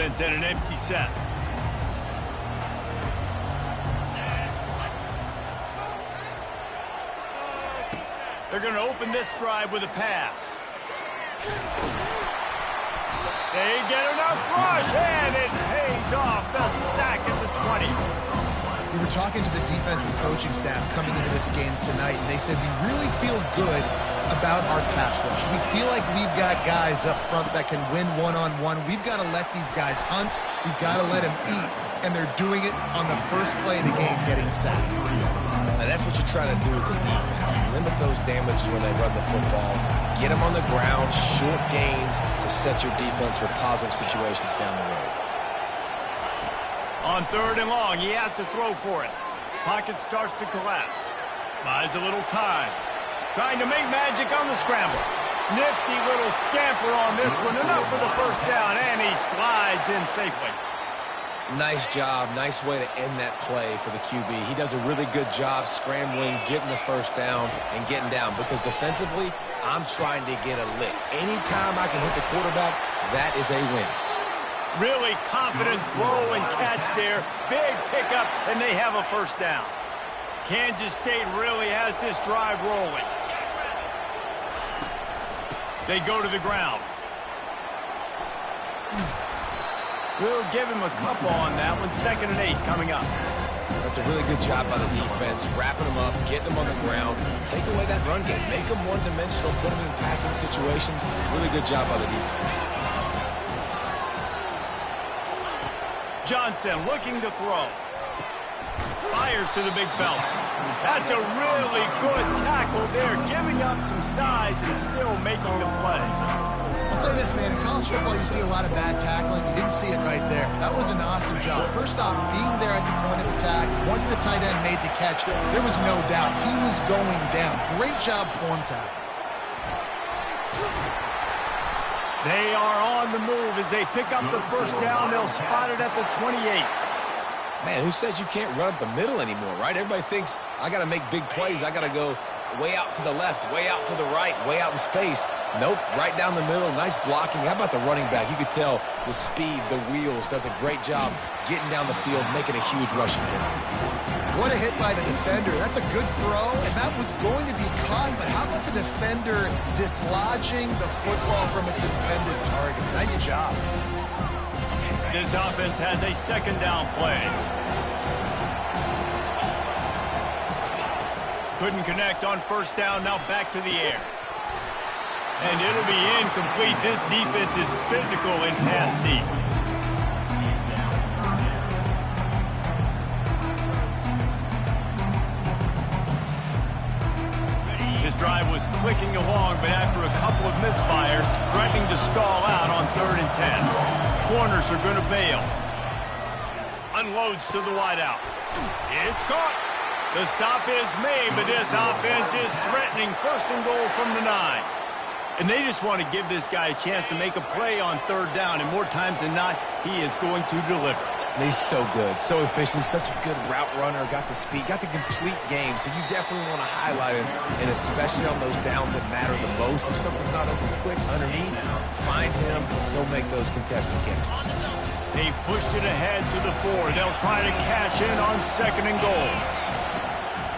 offense at an empty set. They're going to open this drive with a pass. They get enough rush, and it pays off. The sack at the 20. We were talking to the defensive coaching staff coming into this game tonight, and they said we really feel good about our pass rush. We feel like we've got guys up front that can win one-on-one. We've got to let these guys hunt. We've got to let them eat, and they're doing it on the first play of the game, getting sacked. And that's what you're trying to do as a defense. Limit those damages when they run the football. Get them on the ground, short gains to set your defense for positive situations down the road. On 3rd and long, he has to throw for it. Pocket starts to collapse. Buys a little time. Trying to make magic on the scramble. Nifty little scamper on this one. Enough for the first down, and he slides in safely. Nice job. Nice way to end that play for the QB. He does a really good job scrambling, getting the first down, and getting down. Because defensively, I'm trying to get a lick. Anytime I can hit the quarterback, that is a win. Really confident throw and catch there. Big pickup, and they have a first down. Kansas State really has this drive rolling. They go to the ground. We'll give him a couple on that one. 2nd and 8 coming up. That's a really good job by the defense, wrapping them up, getting them on the ground, take away that run game, make them one-dimensional, put them in passing situations. Really good job by the defense. Johnson looking to throw. Fires to the big fella. That's a really good tackle there, giving up some size and still making the play. I'll say this, man. In college football, you see a lot of bad tackling. You didn't see it right there. That was an awesome job. First off, being there at the point of attack. Once the tight end made the catch, there was no doubt he was going down. Great job form tackle. They are on the move as they pick up the first down. They'll spot it at the 28. Man, who says you can't run up the middle anymore, right? Everybody thinks I got to make big plays. I got to go way out to the left, way out to the right, way out in space. Nope, right down the middle. Nice blocking. How about the running back? You could tell the speed, the wheels, does a great job getting down the field, making a huge rushing play. What a hit by the defender. That's a good throw, and that was going to be caught, but how about the defender dislodging the football from its intended target? Nice job. This offense has a 2nd down play. Couldn't connect on first down, now back to the air. And it'll be incomplete. This defense is physical in pass deep. This drive was clicking along, but after a couple of misfires, threatening to stall out on 3rd and 10. Corners are going to bail. Unloads to the wideout. It's caught. The stop is made, but this offense is threatening 1st and goal from the 9. And they just want to give this guy a chance to make a play on 3rd down, and more times than not, he is going to deliver. He's so good, so efficient, such a good route runner, got the speed, got the complete game, so you definitely want to highlight him, and especially on those downs that matter the most. If something's not open quick underneath, find him, he'll make those contested catches. They've pushed it ahead to the 4. They'll try to cash in on 2nd and goal.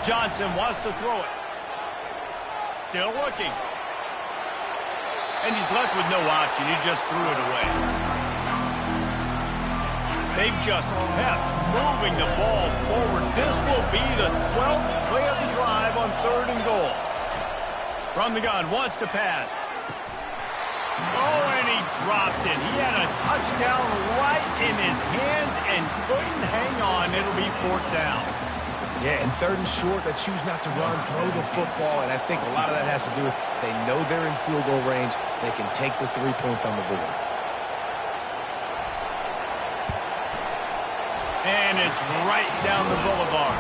Johnson wants to throw it. Still looking. And he's left with no option. He just threw it away. They've just kept moving the ball forward. This will be the 12th play of the drive on 3rd and goal. From the gun, wants to pass. Oh, and he dropped it. He had a touchdown right in his hands and couldn't hang on. It'll be 4th down. Yeah, and 3rd and short, they choose not to run, throw the football, and I think a lot of that has to do with they know they're in field goal range. They can take the 3 points on the board. And it's right down the boulevard.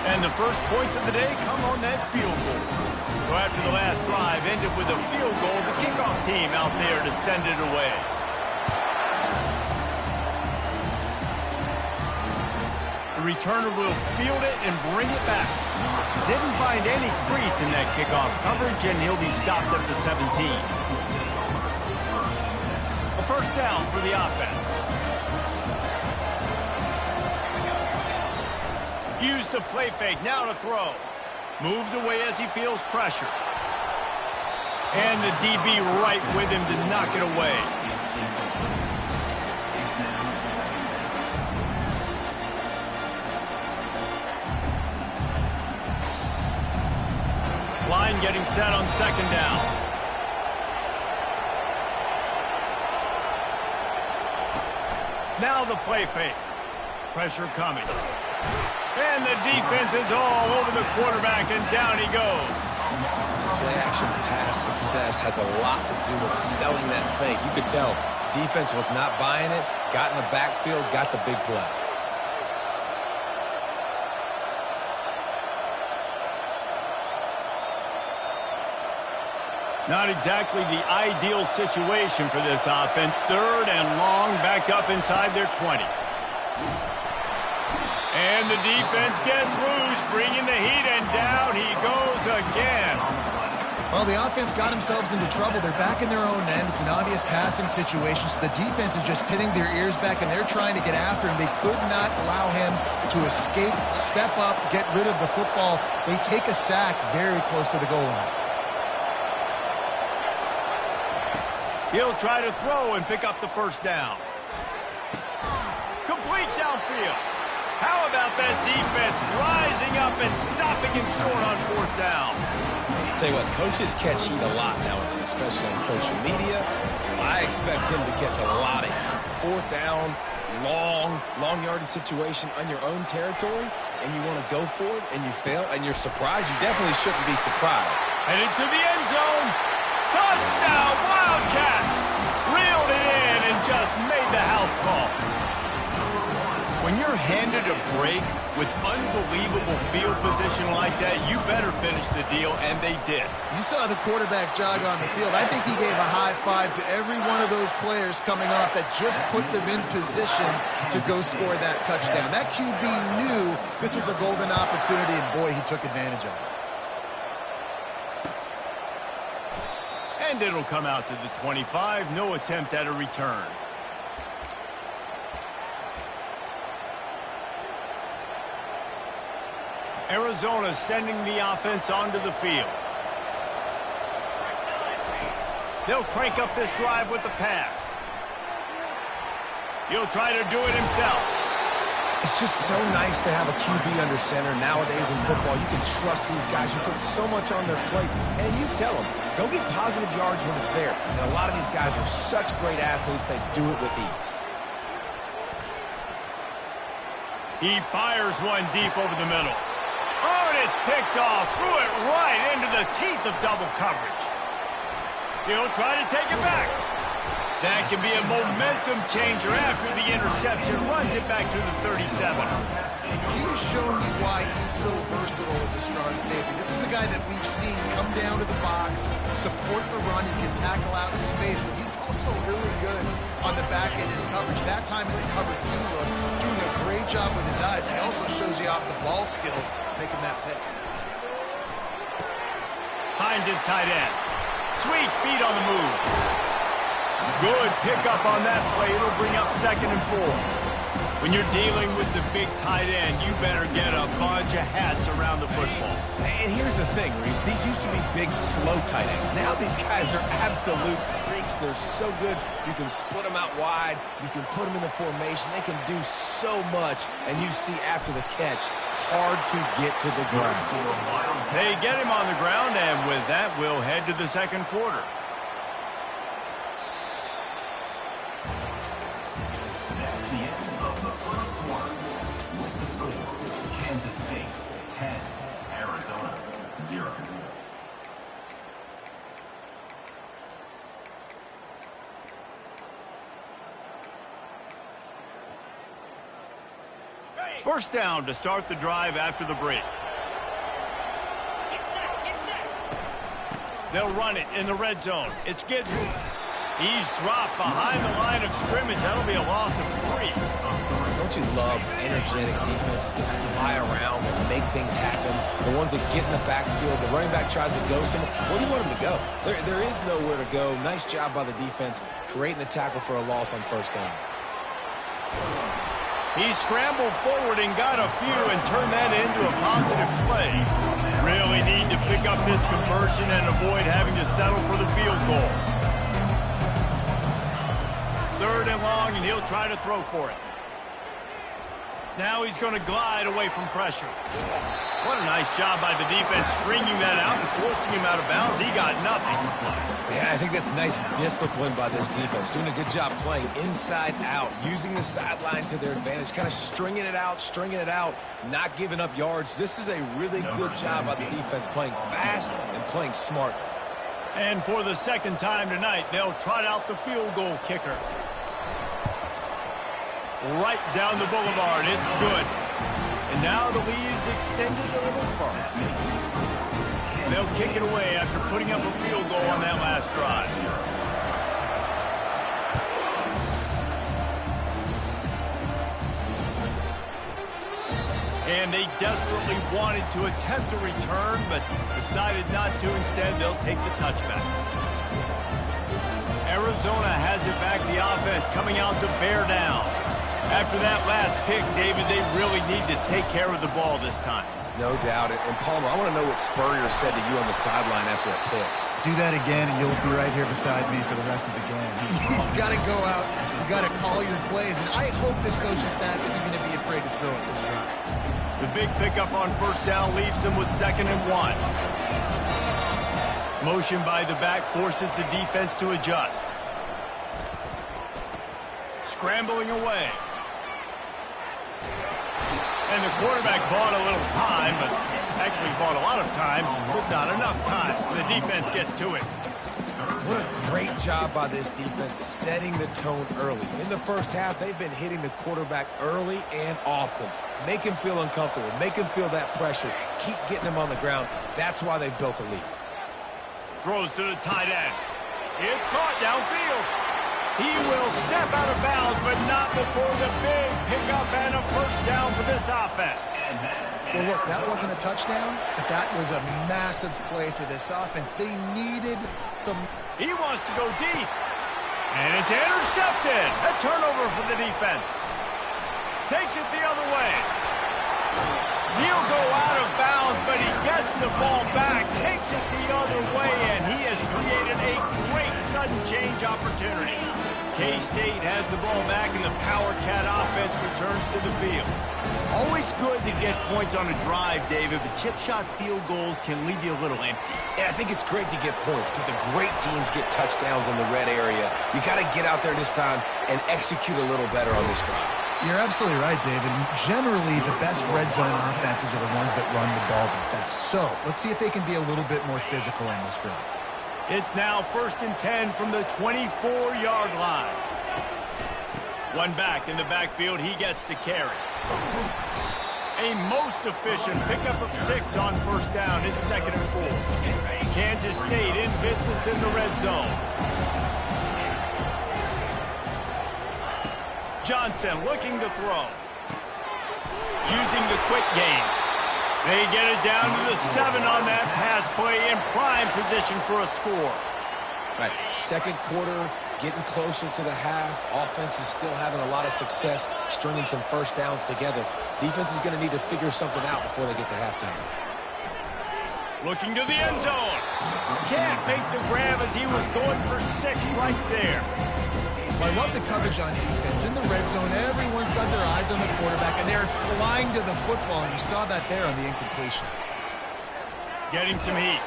And the first points of the day come on that field goal. So after the last drive ended with a field goal, the kickoff team out there to send it away. The returner will field it and bring it back. Didn't find any crease in that kickoff coverage, and he'll be stopped at the 17. A first down for the offense. Use the play fake, now to throw. Moves away as he feels pressure. And the DB right with him to knock it away. Line getting set on second down. Now the play fake. Pressure coming. And the defense is all over the quarterback, and down he goes. Play-action pass success has a lot to do with selling that fake. You could tell defense was not buying it, got in the backfield, got the big play. Not exactly the ideal situation for this offense. Third and long, back up inside their 20. And the defense gets loose, bringing the heat, and down he goes again. Well, the offense got themselves into trouble. They're back in their own end. It's an obvious passing situation, so the defense is just pinning their ears back, and they're trying to get after him. They could not allow him to escape, step up, get rid of the football. They take a sack very close to the goal line. He'll try to throw and pick up the first down. Complete downfield. How about that defense rising up and stopping him short on fourth down? Tell you what, coaches catch heat a lot nowadays, especially on social media. I expect him to catch a lot of heat. Fourth down, long yardage situation on your own territory, and you want to go for it, and you fail, and you're surprised. You definitely shouldn't be surprised. Headed to the end zone. Touchdown, Wildcats! Reeled it in and just made the house call. When you're handed a break with unbelievable field position like that, you better finish the deal, and they did. You saw the quarterback jog on the field. I think he gave a high five to every one of those players coming off that just put them in position to go score that touchdown. That QB knew this was a golden opportunity, and boy, he took advantage of it. And it'll come out to the 25. No attempt at a return. Arizona sending the offense onto the field. They'll crank up this drive with the pass. He'll try to do it himself. It's just so nice to have a QB under center. Nowadays in football, you can trust these guys. You put so much on their plate, and you tell them, go get positive yards when it's there. And a lot of these guys are such great athletes, they do it with ease. He fires one deep over the middle. Oh, and it's picked off. Threw it right into the teeth of double coverage. He'll try to take it back. That can be a momentum changer after the interception. Runs it back to the 37. He's shown me why he's so versatile as a strong safety. This is a guy that we've seen come down to the box, support the run, and can tackle out in space, but he's also really good on the back end in coverage. That time in the cover two look, doing a great job with his eyes. He also shows you off the ball skills, making that pick. Hines is tight end. Sweet feet on the move. Good pickup on that play. It'll bring up 2nd and 4. When you're dealing with the big tight end, you better get a bunch of hats around the football. And here's the thing, Reese. These used to be big, slow tight ends. Now these guys are absolute freaks. They're so good. You can split them out wide. You can put them in the formation. They can do so much. And you see after the catch, hard to get to the ground. They get him on the ground, and with that, we'll head to the second quarter. First down to start the drive after the break. They'll run it in the red zone. It's Gidry. He's dropped behind the line of scrimmage. That'll be a loss of 3. Don't you love energetic defenses that fly around and make things happen? The ones that get in the backfield, the running back tries to go somewhere. Where do you want him to go? There is nowhere to go. Nice job by the defense creating the tackle for a loss on first down. He scrambled forward and got a few and turned that into a positive play. Really need to pick up this conversion and avoid having to settle for the field goal. 3rd and long, and he'll try to throw for it. Now he's going to glide away from pressure. What a nice job by the defense stringing that out and forcing him out of bounds. He got nothing. Yeah, I think that's nice discipline by this defense. Doing a good job playing inside out, using the sideline to their advantage, kind of stringing it out, not giving up yards. This is a really good job by the defense, playing fast and playing smart. And for the 2nd time tonight, they'll trot out the field goal kicker. Right down the boulevard. It's good. And now the lead's extended a little further. They'll kick it away after putting up a field goal on that last drive. And they desperately wanted to attempt a return, but decided not to. Instead, they'll take the touchback. Arizona has it back. The offense coming out to bear down. After that last pick, David, they really need to take care of the ball this time. No doubt. And Palmer, I want to know what Spurrier said to you on the sideline after a pick. Do that again, and you'll be right here beside me for the rest of the game. You got to go out. You got to call your plays. And I hope this coaching staff isn't going to be afraid to throw it this time. The big pickup on 1st down leaves them with 2nd and 1. Motion by the back forces the defense to adjust. Scrambling away. And the quarterback bought a little time, but actually bought a lot of time, but not enough time. The defense gets to it. What a great job by this defense setting the tone early. In the 1st half, they've been hitting the quarterback early and often. Make him feel uncomfortable. Make him feel that pressure. Keep getting him on the ground. That's why they've built a lead. Throws to the tight end. It's caught downfield. He will step out of bounds, but not before the big pickup and a 1st down for this offense. Well, look, that wasn't a touchdown, but that was a massive play for this offense. They needed some... He wants to go deep. And it's intercepted. A turnover for the defense. Takes it the other way. He'll go out of bounds, but he gets the ball back, takes it the other way, and he has created a great sudden change opportunity. K-State has the ball back, and the Power Cat offense returns to the field. Always good to get points on a drive, David, but chip shot field goals can leave you a little empty. And I think it's great to get points, but the great teams get touchdowns in the red area. You got to get out there this time and execute a little better on this drive. You're absolutely right, David. Generally, the best red zone offenses are the ones that run the ball the best. So, let's see if they can be a little bit more physical on this drive. It's now 1st and 10 from the 24-yard line. One back in the backfield, he gets to carry. A most efficient pickup of 6 on 1st down. It's 2nd and 4. Kansas State in business in the red zone. Johnson looking to throw. Using the quick game. They get it down to the 7 on that pass play in prime position for a score. Right, 2nd quarter, getting closer to the half. Offense is still having a lot of success stringing some 1st downs together. Defense is going to need to figure something out before they get to halftime. Looking to the end zone. Can't make the grab as he was going for 6 right there. Well, I love the coverage on defense. In the red zone, everyone's got their eyes on the quarterback, and they're flying to the football, and you saw that there on the incompletion. Getting some heat.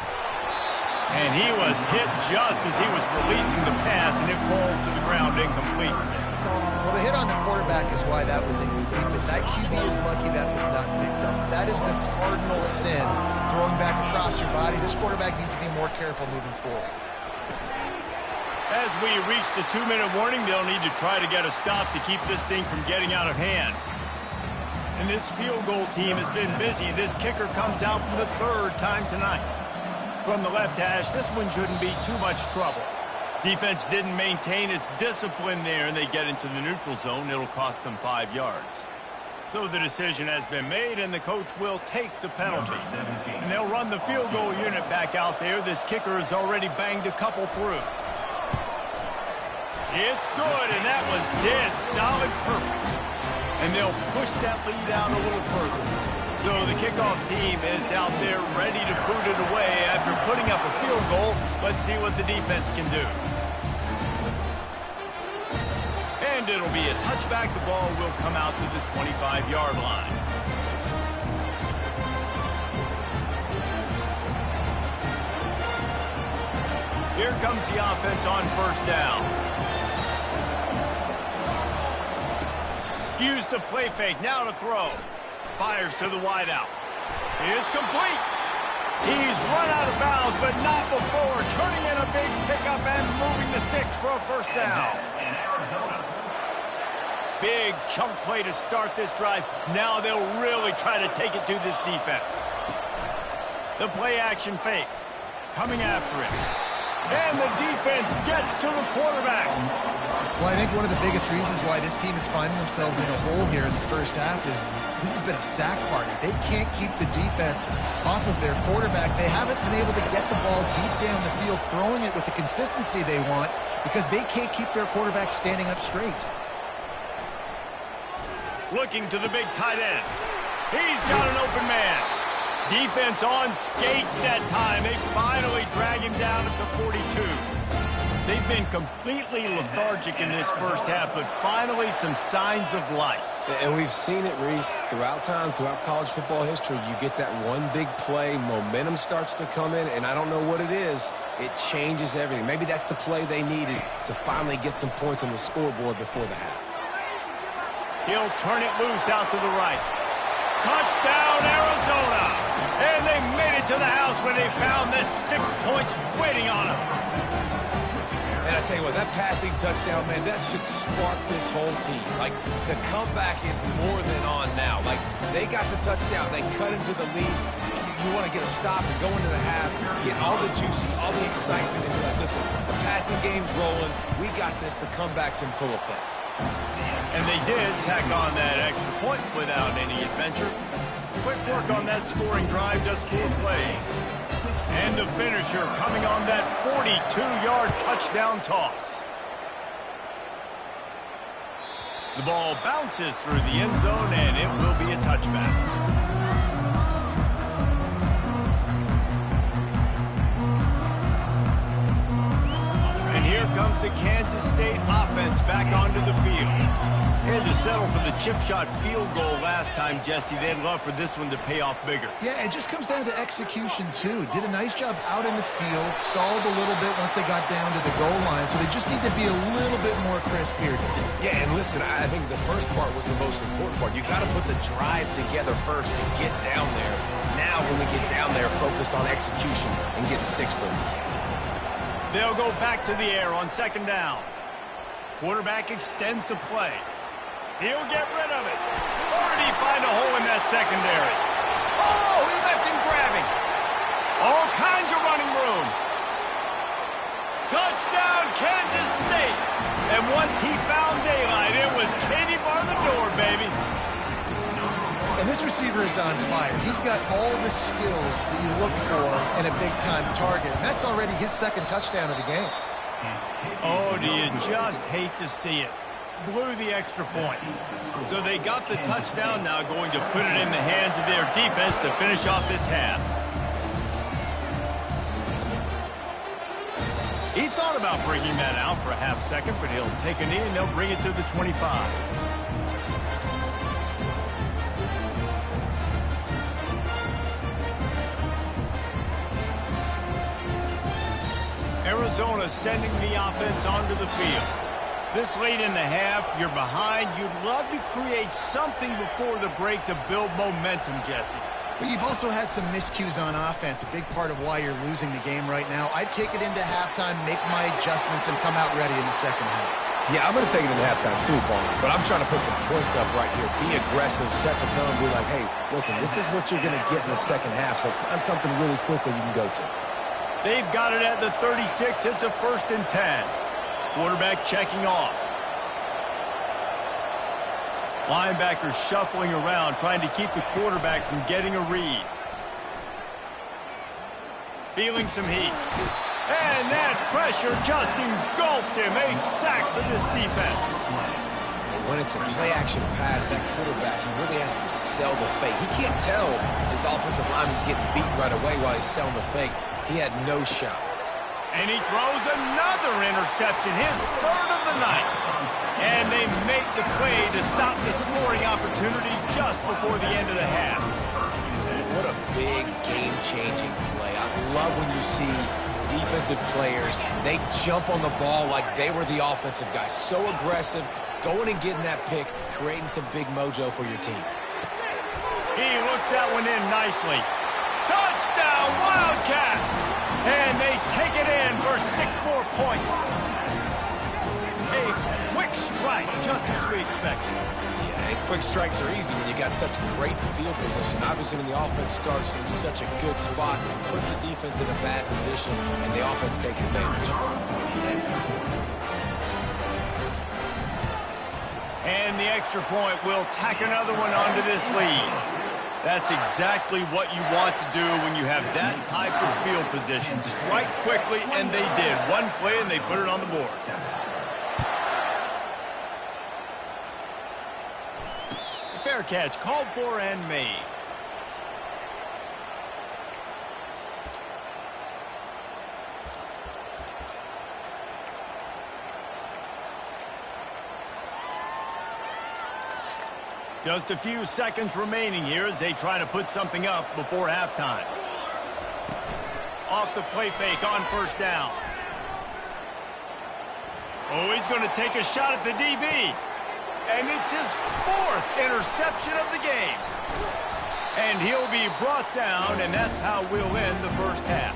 And he was hit just as he was releasing the pass, and it falls to the ground incomplete. Well, the hit on the quarterback is why that was incomplete, but that QB is lucky that was not picked up. That is the cardinal sin, throwing back across your body. This quarterback needs to be more careful moving forward. As we reach the 2-minute warning, they'll need to try to get a stop to keep this thing from getting out of hand. And this field goal team has been busy. This kicker comes out for the 3rd time tonight. From the left hash, this one shouldn't be too much trouble. Defense didn't maintain its discipline there, and they get into the neutral zone. It'll cost them 5 yards. So the decision has been made, and the coach will take the penalty. And they'll run the field goal unit back out there. This kicker has already banged a couple through. It's good, and that was dead solid perfect. And they'll push that lead out a little further. So the kickoff team is out there ready to put it away after putting up a field goal. Let's see what the defense can do. And it'll be a touchback. The ball will come out to the 25-yard line. Here comes the offense on first down. Use the play fake. Now to throw. Fires to the wideout. It's complete. He's run out of bounds, but not before turning in a big pickup and moving the sticks for a first down. Big chunk play to start this drive. Now they'll really try to take it to this defense. The play action fake. Coming after him. And the defense gets to the quarterback. Well, I think one of the biggest reasons why this team is finding themselves in a hole here in the first half is this has been a sack party. They can't keep the defense off of their quarterback. They haven't been able to get the ball deep down the field, throwing it with the consistency they want because they can't keep their quarterback standing up straight. Looking to the big tight end. He's got an open man. Defense on skates that time. They finally drag him down at the 42. They've been completely lethargic in this first half, but finally some signs of life. And we've seen it, Reese, throughout time, throughout college football history. You get that one big play, momentum starts to come in, and I don't know what it is. It changes everything. Maybe that's the play they needed to finally get some points on the scoreboard before the half. He'll turn it loose out to the right. Touchdown, Arizona! And they made it to the house when they found that 6 points waiting on them. And I tell you what, that passing touchdown, man, that should spark this whole team. Like, the comeback is more than on now. Like, they got the touchdown. They cut into the lead. You want to get a stop and go into the half, get all the juices, all the excitement, and be like, listen, the passing game's rolling. We got this. The comeback's in full effect. And they did tack on that extra point without any adventure. Quick work on that scoring drive, just 4 plays. And the finisher coming on that 42-yard touchdown toss. The ball bounces through the end zone, and it will be a touchback. And here comes the Kansas State offense back onto the field. Had to settle for the chip shot field goal last time, Jesse. They'd love for this one to pay off bigger. Yeah, it just comes down to execution, too. Did a nice job out in the field, stalled a little bit once they got down to the goal line, so they just need to be a little bit more crisp here. Yeah, and listen, I think the first part was the most important part. You got to put the drive together first to get down there. Now, when we get down there, focus on execution and getting 6 points. They'll go back to the air on second down. Quarterback extends the play. He'll get rid of it. Or did he find a hole in that secondary? Oh, he left him grabbing. All kinds of running room. Touchdown, Kansas State. And once he found daylight, it was Katie bar the door, baby. And this receiver is on fire. He's got all the skills that you look for in a big-time target. And that's already his second touchdown of the game. Oh, do you just hate to see it? Blew the extra point. So they got the touchdown, now going to put it in the hands of their defense to finish off this half. He thought about bringing that out for a half second, but he'll take a knee and they'll bring it to the 25. Arizona sending the offense onto the field. This late in the half, you're behind. You'd love to create something before the break to build momentum, Jesse. But you've also had some miscues on offense, a big part of why you're losing the game right now. I'd take it into halftime, make my adjustments, and come out ready in the second half. Yeah, I'm going to take it into halftime too, Paul. But I'm trying to put some points up right here. Be aggressive, set the tone, be like, hey, listen, this is what you're going to get in the second half, so find something really quickly you can go to. They've got it at the 36. It's a 1st and 10. Quarterback checking off. Linebackers shuffling around, trying to keep the quarterback from getting a read. Feeling some heat. And that pressure just engulfed him. A sack for this defense. when it's a play-action pass, that quarterback, he really has to sell the fake. He can't tell his offensive lineman's getting beat right away while he's selling the fake. He had no shot. And he throws another interception, his third of the night. And they make the play to stop the scoring opportunity just before the end of the half. What a big game-changing play. I love when you see defensive players, they jump on the ball like they were the offensive guys. So aggressive, going and getting that pick, creating some big mojo for your team. He looks that one in nicely. Touchdown, Wildcats! And they take it in for 6 more points. A quick strike, just as we expected. Yeah, and quick strikes are easy when you got such great field position. Obviously, when the offense starts in such a good spot, puts the defense in a bad position, and the offense takes advantage. And the extra point will tack another one onto this lead. That's exactly what you want to do when you have that type of field position. Strike quickly, and they did. One play, and they put it on the board. Fair catch, called for and made. Just a few seconds remaining here as they try to put something up before halftime. Off the play fake on first down. Oh, he's going to take a shot at the DB. And it's his 4th interception of the game. And he'll be brought down, and that's how we'll end the first half.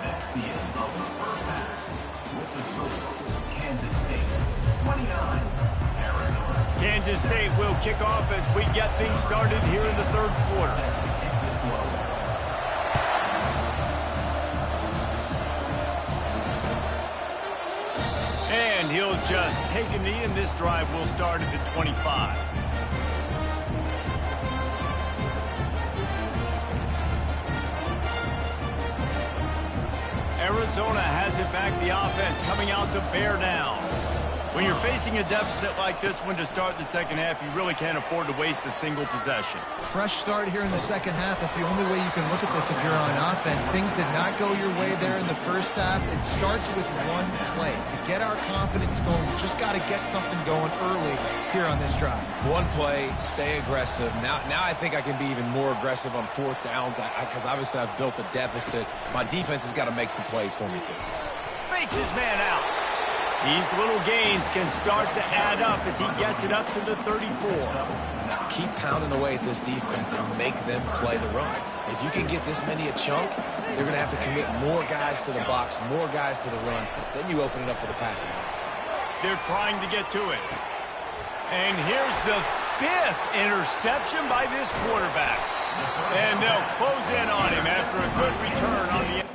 That's the end of the first half. With the score, Kansas State 29, Arizona. Kansas State will kick off as we get things started here in the third quarter. And he'll just take a knee, and this drive will start at the 25. Arizona has it back, the offense coming out to bear down. When you're facing a deficit like this one to start the second half, you really can't afford to waste a single possession. Fresh start here in the second half. That's the only way you can look at this if you're on offense. Things did not go your way there in the first half. It starts with one play. To get our confidence going, we just got to get something going early here on this drive. One play, stay aggressive. Now I think I can be even more aggressive on 4th downs because obviously I've built a deficit. My defense has got to make some plays for me too. Fakes his man out. These little gains can start to add up as he gets it up to the 34. Keep pounding away at this defense and make them play the run. If you can get this many a chunk, they're going to have to commit more guys to the box, more guys to the run. Then you open it up for the passing. They're trying to get to it. And here's the 5th interception by this quarterback. And they'll close in on him after a good return on the...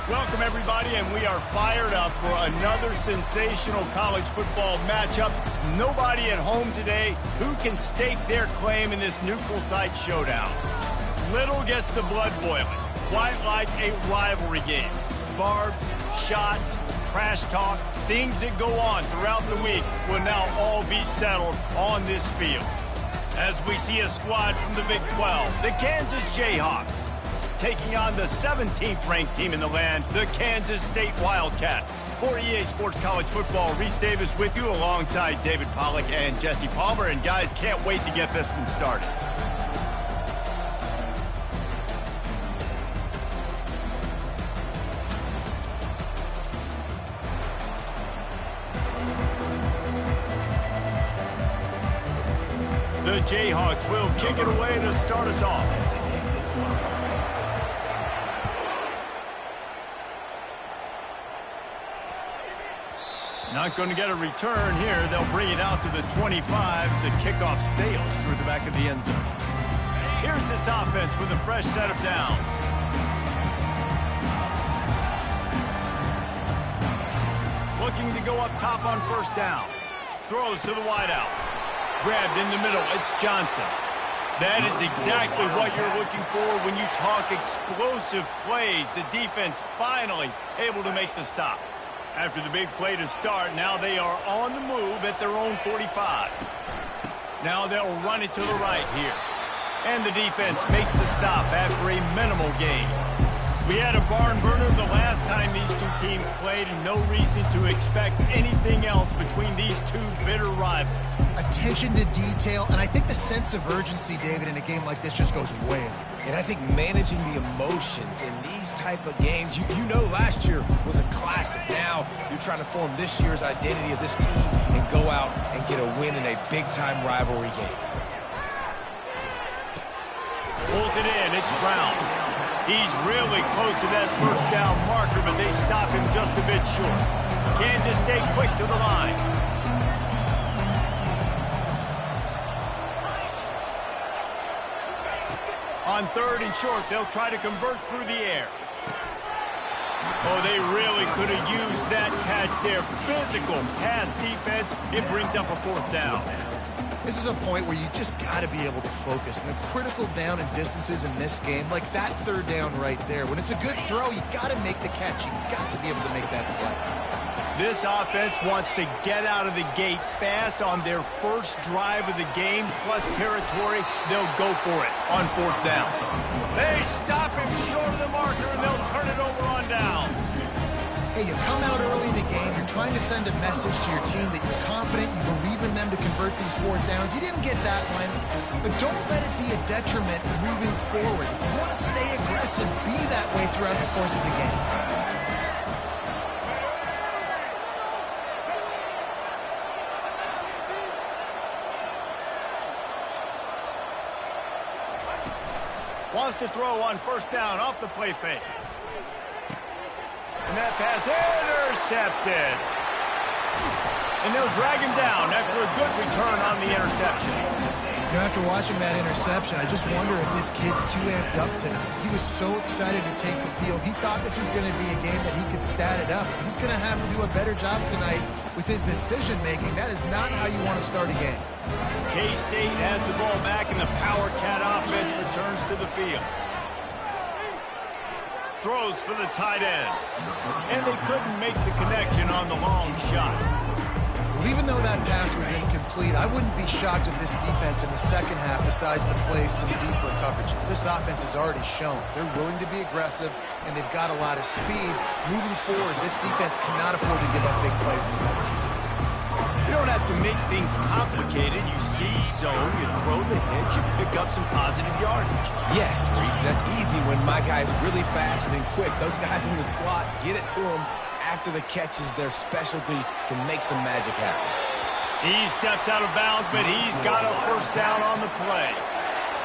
Welcome, everybody, and we are fired up for another sensational college football matchup. Nobody at home today who can stake their claim in this neutral site showdown. Little gets the blood boiling, quite like a rivalry game. Barbs, shots, trash talk, things that go on throughout the week will now all be settled on this field. As we see a squad from the Big 12, the Kansas Jayhawks, taking on the 17th ranked team in the land, the Kansas State Wildcats. For EA Sports College Football, Reese Davis with you alongside David Pollack and Jesse Palmer. And guys, can't wait to get this one started. The Jayhawks will kick it away to start us off. Not going to get a return here. They'll bring it out to the 25 as the kickoff sails through the back of the end zone. Here's this offense with a fresh set of downs. Looking to go up top on first down. Throws to the wideout. Grabbed in the middle. It's Johnson. That is exactly what you're looking for when you talk explosive plays. The defense finally able to make the stop. After the big play to start, now they are on the move at their own 45. Now they'll run it to the right here. And the defense makes the stop after a minimal gain. We had a barn burner the last time these two teams played, and no reason to expect anything else between these two bitter rivals. Attention to detail, and I think the sense of urgency, David, in a game like this just goes way up. And I think managing the emotions in these type of games, you know last year was a classic. Now you're trying to form this year's identity of this team and go out and get a win in a big-time rivalry game. Pulls it in. It's Brown. He's really close to that first down marker, but they stop him just a bit short. Kansas State quick to the line. On third and short, they'll try to convert through the air. Oh, they really could have used that catch there. Physical pass defense. It brings up a fourth down. This is a point where you just got to be able to focus. And the critical down and distances in this game, like that third down right there, when it's a good throw, you got to make the catch. You got to be able to make that play. This offense wants to get out of the gate fast on their first drive of the game, plus territory. They'll go for it on fourth down. They stop him short of the marker, and they'll turn it over on downs. Hey, you come out early in the game, you're trying to send a message to your team that you're confident, you believe in them to convert these fourth downs. You didn't get that one, but don't let it be a detriment moving forward. If you want to stay aggressive, be that way throughout the course of the game. Wants to throw on first down off the play fake. And that pass intercepted. And they'll drag him down after a good return on the interception. You know, after watching that interception, I just wonder if this kid's too amped up tonight. He was so excited to take the field. He thought this was going to be a game that he could stat it up. He's going to have to do a better job tonight with his decision-making. That is not how you want to start a game. K-State has the ball back, and the Power Cat offense returns to the field. Throws for the tight end. And they couldn't make the connection on the long shot. Well, even though that pass was incomplete, I wouldn't be shocked if this defense in the second half decides to play some deeper coverages. This offense has already shown they're willing to be aggressive, and they've got a lot of speed. Moving forward, this defense cannot afford to give up big plays in the passing. You don't have to make things complicated. You see zone, you throw the hitch, you pick up some positive yardage. Yes, Reese, that's easy when my guy's really fast and quick. Those guys in the slot, get it to them after the catch is their specialty, can make some magic happen. He steps out of bounds, but he's got a first down on the play.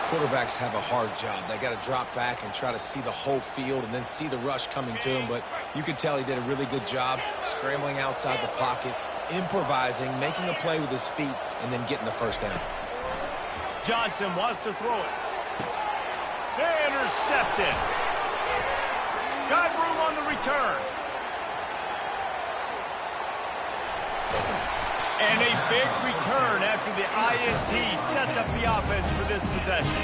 Quarterbacks have a hard job. They got to drop back and try to see the whole field and then see the rush coming to him. But you could tell he did a really good job scrambling outside the pocket, improvising, making a play with his feet, and then getting the first down. Johnson wants to throw it. Intercepted. Got room on the return. And a big return after the INT sets up the offense for this possession.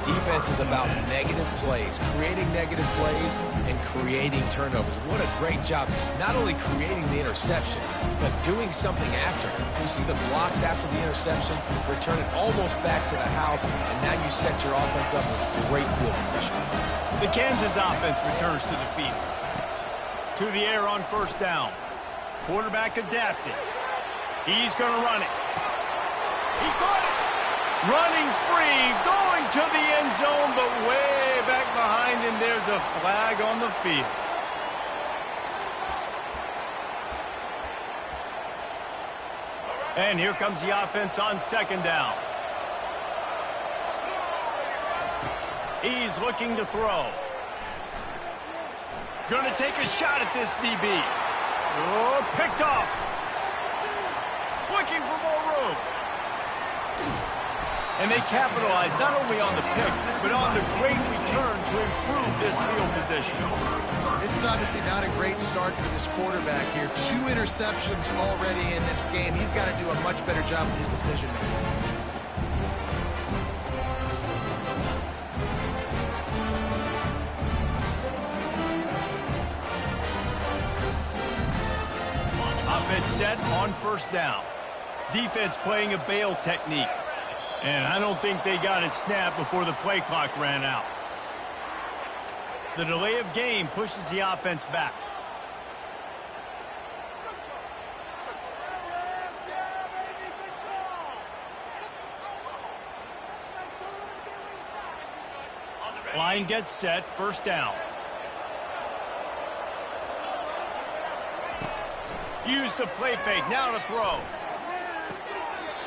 Defense is about negative plays, creating negative plays and creating turnovers. What a great job, not only creating the interception, but doing something after. You see the blocks after the interception, return it almost back to the house, and now you set your offense up with great field position. The Kansas offense returns to the field. To the air on first down. Quarterback adapted. He's going to run it. He caught it. Running free, going to the end zone, but way back behind him, there's a flag on the field. And here comes the offense on second down. He's looking to throw. Going to take a shot at this DB. Oh, picked off. Looking for more room. And they capitalize not only on the pick, but on the great return to improve this field position. This is obviously not a great start for this quarterback here. 2 interceptions already in this game. He's got to do a much better job with his decision making. Offense set on first down. Defense playing a bail technique. And I don't think they got it snapped before the play clock ran out. The delay of game pushes the offense back. Line gets set, first down. Use the play fake, now to throw.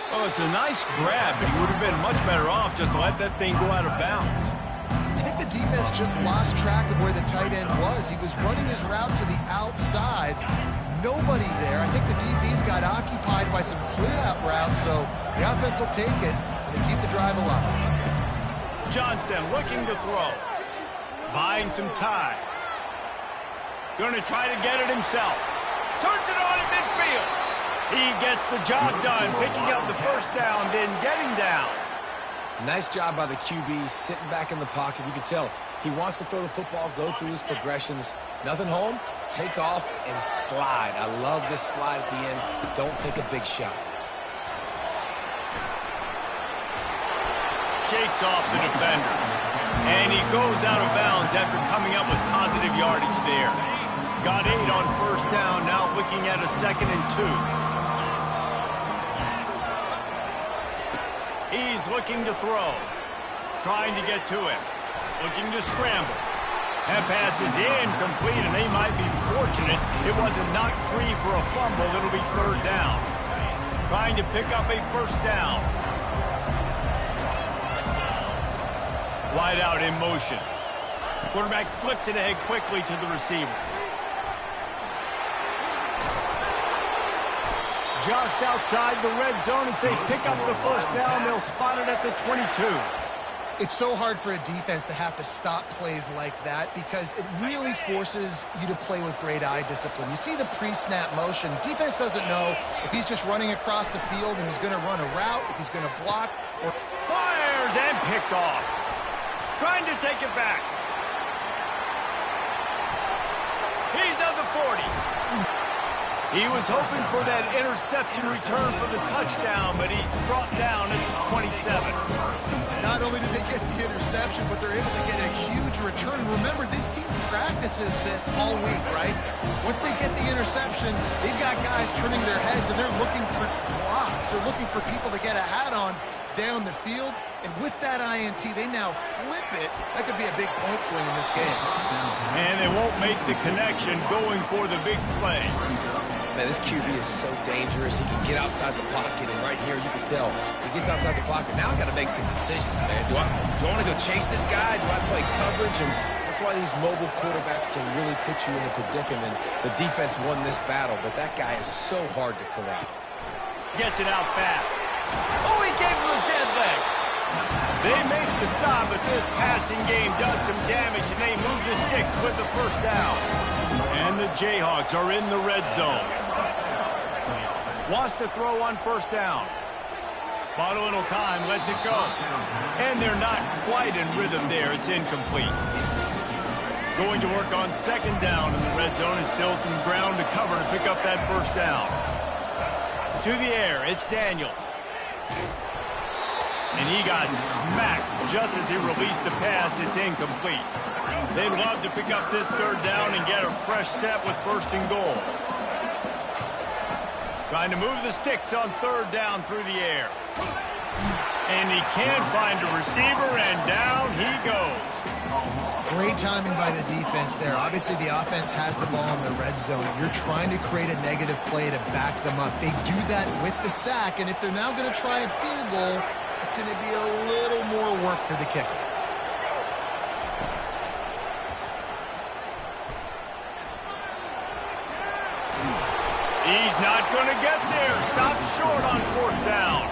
Oh, it's a nice grab, but he would have been much better off just to let that thing go out of bounds. I think the defense just lost track of where the tight end was. He was running his route to the outside. Nobody there. I think the DBs got occupied by some clear-out routes, so the offense will take it, and they keep the drive alive. Johnson looking to throw. Buying some time. Going to try to get it himself. Turns it on in midfield. He gets the job done, picking up the first down, then getting down. Nice job by the QB, sitting back in the pocket. You can tell he wants to throw the football, go through his progressions. Nothing home, take off, and slide. I love this slide at the end. Don't take a big shot. Shakes off the defender. And he goes out of bounds after coming up with positive yardage there. Got 8 on first down, now looking at a 2nd and 2. He's looking to throw. Trying to get to him. Looking to scramble. That pass is incomplete, and they might be fortunate it wasn't knocked free for a fumble. It'll be 3rd down. Trying to pick up a first down. Wide out in motion. Quarterback flips it ahead quickly to the receiver. Just outside the red zone. If they pick up the first down, they'll spot it at the 22. It's so hard for a defense to have to stop plays like that because it really forces you to play with great eye discipline. You see the pre-snap motion. Defense doesn't know if he's just running across the field and he's going to run a route, if he's going to block, or fires and picked off. Trying to take it back. He's on the 40. He was hoping for that interception return for the touchdown, but he's brought down at the 27. Not only did they get the interception, but they're able to get a huge return. Remember, this team practices this all week, right? Once they get the interception, they've got guys turning their heads, and they're looking for blocks. They're looking for people to get a hat on down the field. And with that INT, they now flip it. That could be a big point swing in this game. And they won't make the connection going for the big play. Man, this QB is so dangerous. He can get outside the pocket, and right here you can tell he gets outside the pocket. Now I got to make some decisions, man. Do I want to go chase this guy? Do I play coverage? And that's why these mobile quarterbacks can really put you in a predicament. The defense won this battle, but that guy is so hard to corral. Gets it out fast. Oh, he gave him a dead leg. They make the stop, but this passing game does some damage, and they move the sticks with the first down. And the Jayhawks are in the red zone. Wants to throw on first down. Bought a little time, lets it go. And they're not quite in rhythm there. It's incomplete. Going to work on second down in the red zone. Is still some ground to cover to pick up that first down. To the air, it's Daniels. And he got smacked just as he released the pass. It's incomplete. They'd love to pick up this third down and get a fresh set with first and goal. Trying to move the sticks on third down through the air. And he can't find a receiver, and down he goes. Great timing by the defense there. Obviously, the offense has the ball in the red zone. You're trying to create a negative play to back them up. They do that with the sack, and if they're now going to try a field goal, it's going to be a little more work for the kicker. He's not going to get there. Stopped short on fourth down.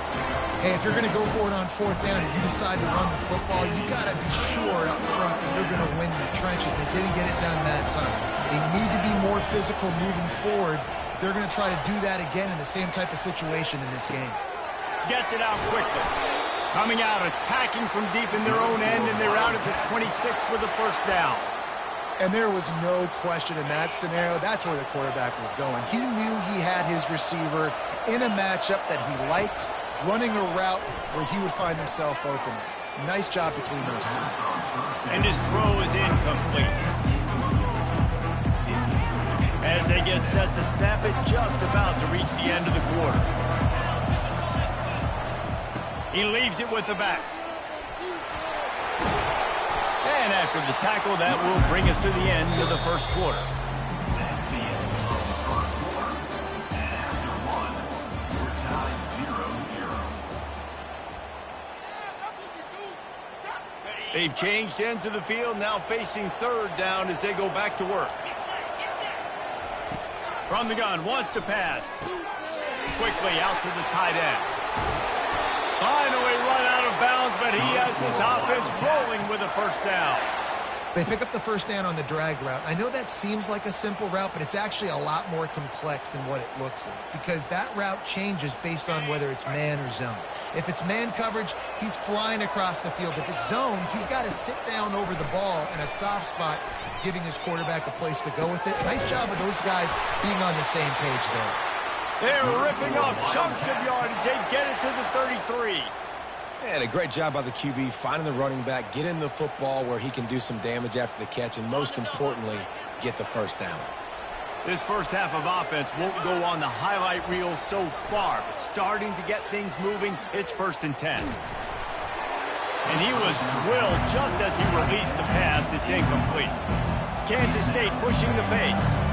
Hey, if you're going to go for it on fourth down and you decide to run the football, you got to be sure up front that you're going to win in the trenches. They didn't get it done that time. They need to be more physical moving forward. They're going to try to do that again in the same type of situation in this game. Gets it out quickly. Coming out, attacking from deep in their own end, and they're out at the 26 with the first down. And there was no question in that scenario. That's where the quarterback was going. He knew he had his receiver in a matchup that he liked, running a route where he would find himself open. Nice job between those two. And his throw is incomplete. As they get set to snap it, just about to reach the end of the quarter. He leaves it with the back. And after the tackle, that will bring us to the end of the first quarter. That's the end of the first quarter. And after one, we're tied 0-0. They've changed ends of the field, now facing third down as they go back to work. From the gun, wants to pass. Quickly out to the tight end. Finally run out of bounds, but he has his offense rolling with a first down. They pick up the first down on the drag route. I know that seems like a simple route, but it's actually a lot more complex than what it looks like because that route changes based on whether it's man or zone. If it's man coverage, he's flying across the field. If it's zone, he's got to sit down over the ball in a soft spot, giving his quarterback a place to go with it. Nice job of those guys being on the same page there. They're ripping off chunks of yardage. They get it to the 33. And a great job by the QB, finding the running back, getting the football where he can do some damage after the catch, and most importantly, get the first down. This first half of offense won't go on the highlight reel so far, but starting to get things moving, it's 1st and 10. And he was drilled just as he released the pass. It's incomplete. Kansas State pushing the pace.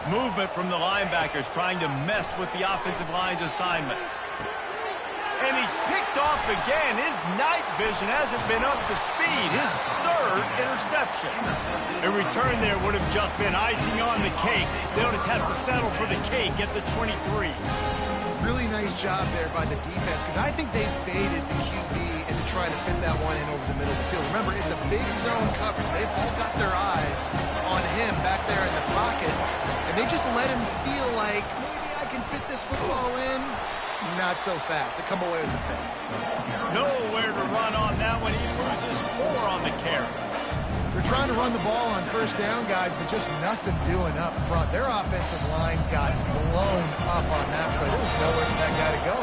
Movement from the linebackers trying to mess with the offensive line's assignments. And he's picked off again. His night vision hasn't been up to speed. His third interception. A return there would have just been icing on the cake. They'll just have to settle for the cake at the 23. Really nice job there by the defense because I think they baited the QB into trying to fit that one in over the middle of the field. Remember, it's a big zone coverage. They've all got their eyes on him back there in the pocket, and they just let him feel like maybe I can fit this football in. Not so fast. They come away with the pick. Nowhere to run on that one. He loses 4 on the carry. They're trying to run the ball on first down, guys, but just nothing doing up front. Their offensive line got blown up on that play. There was nowhere for that guy to go.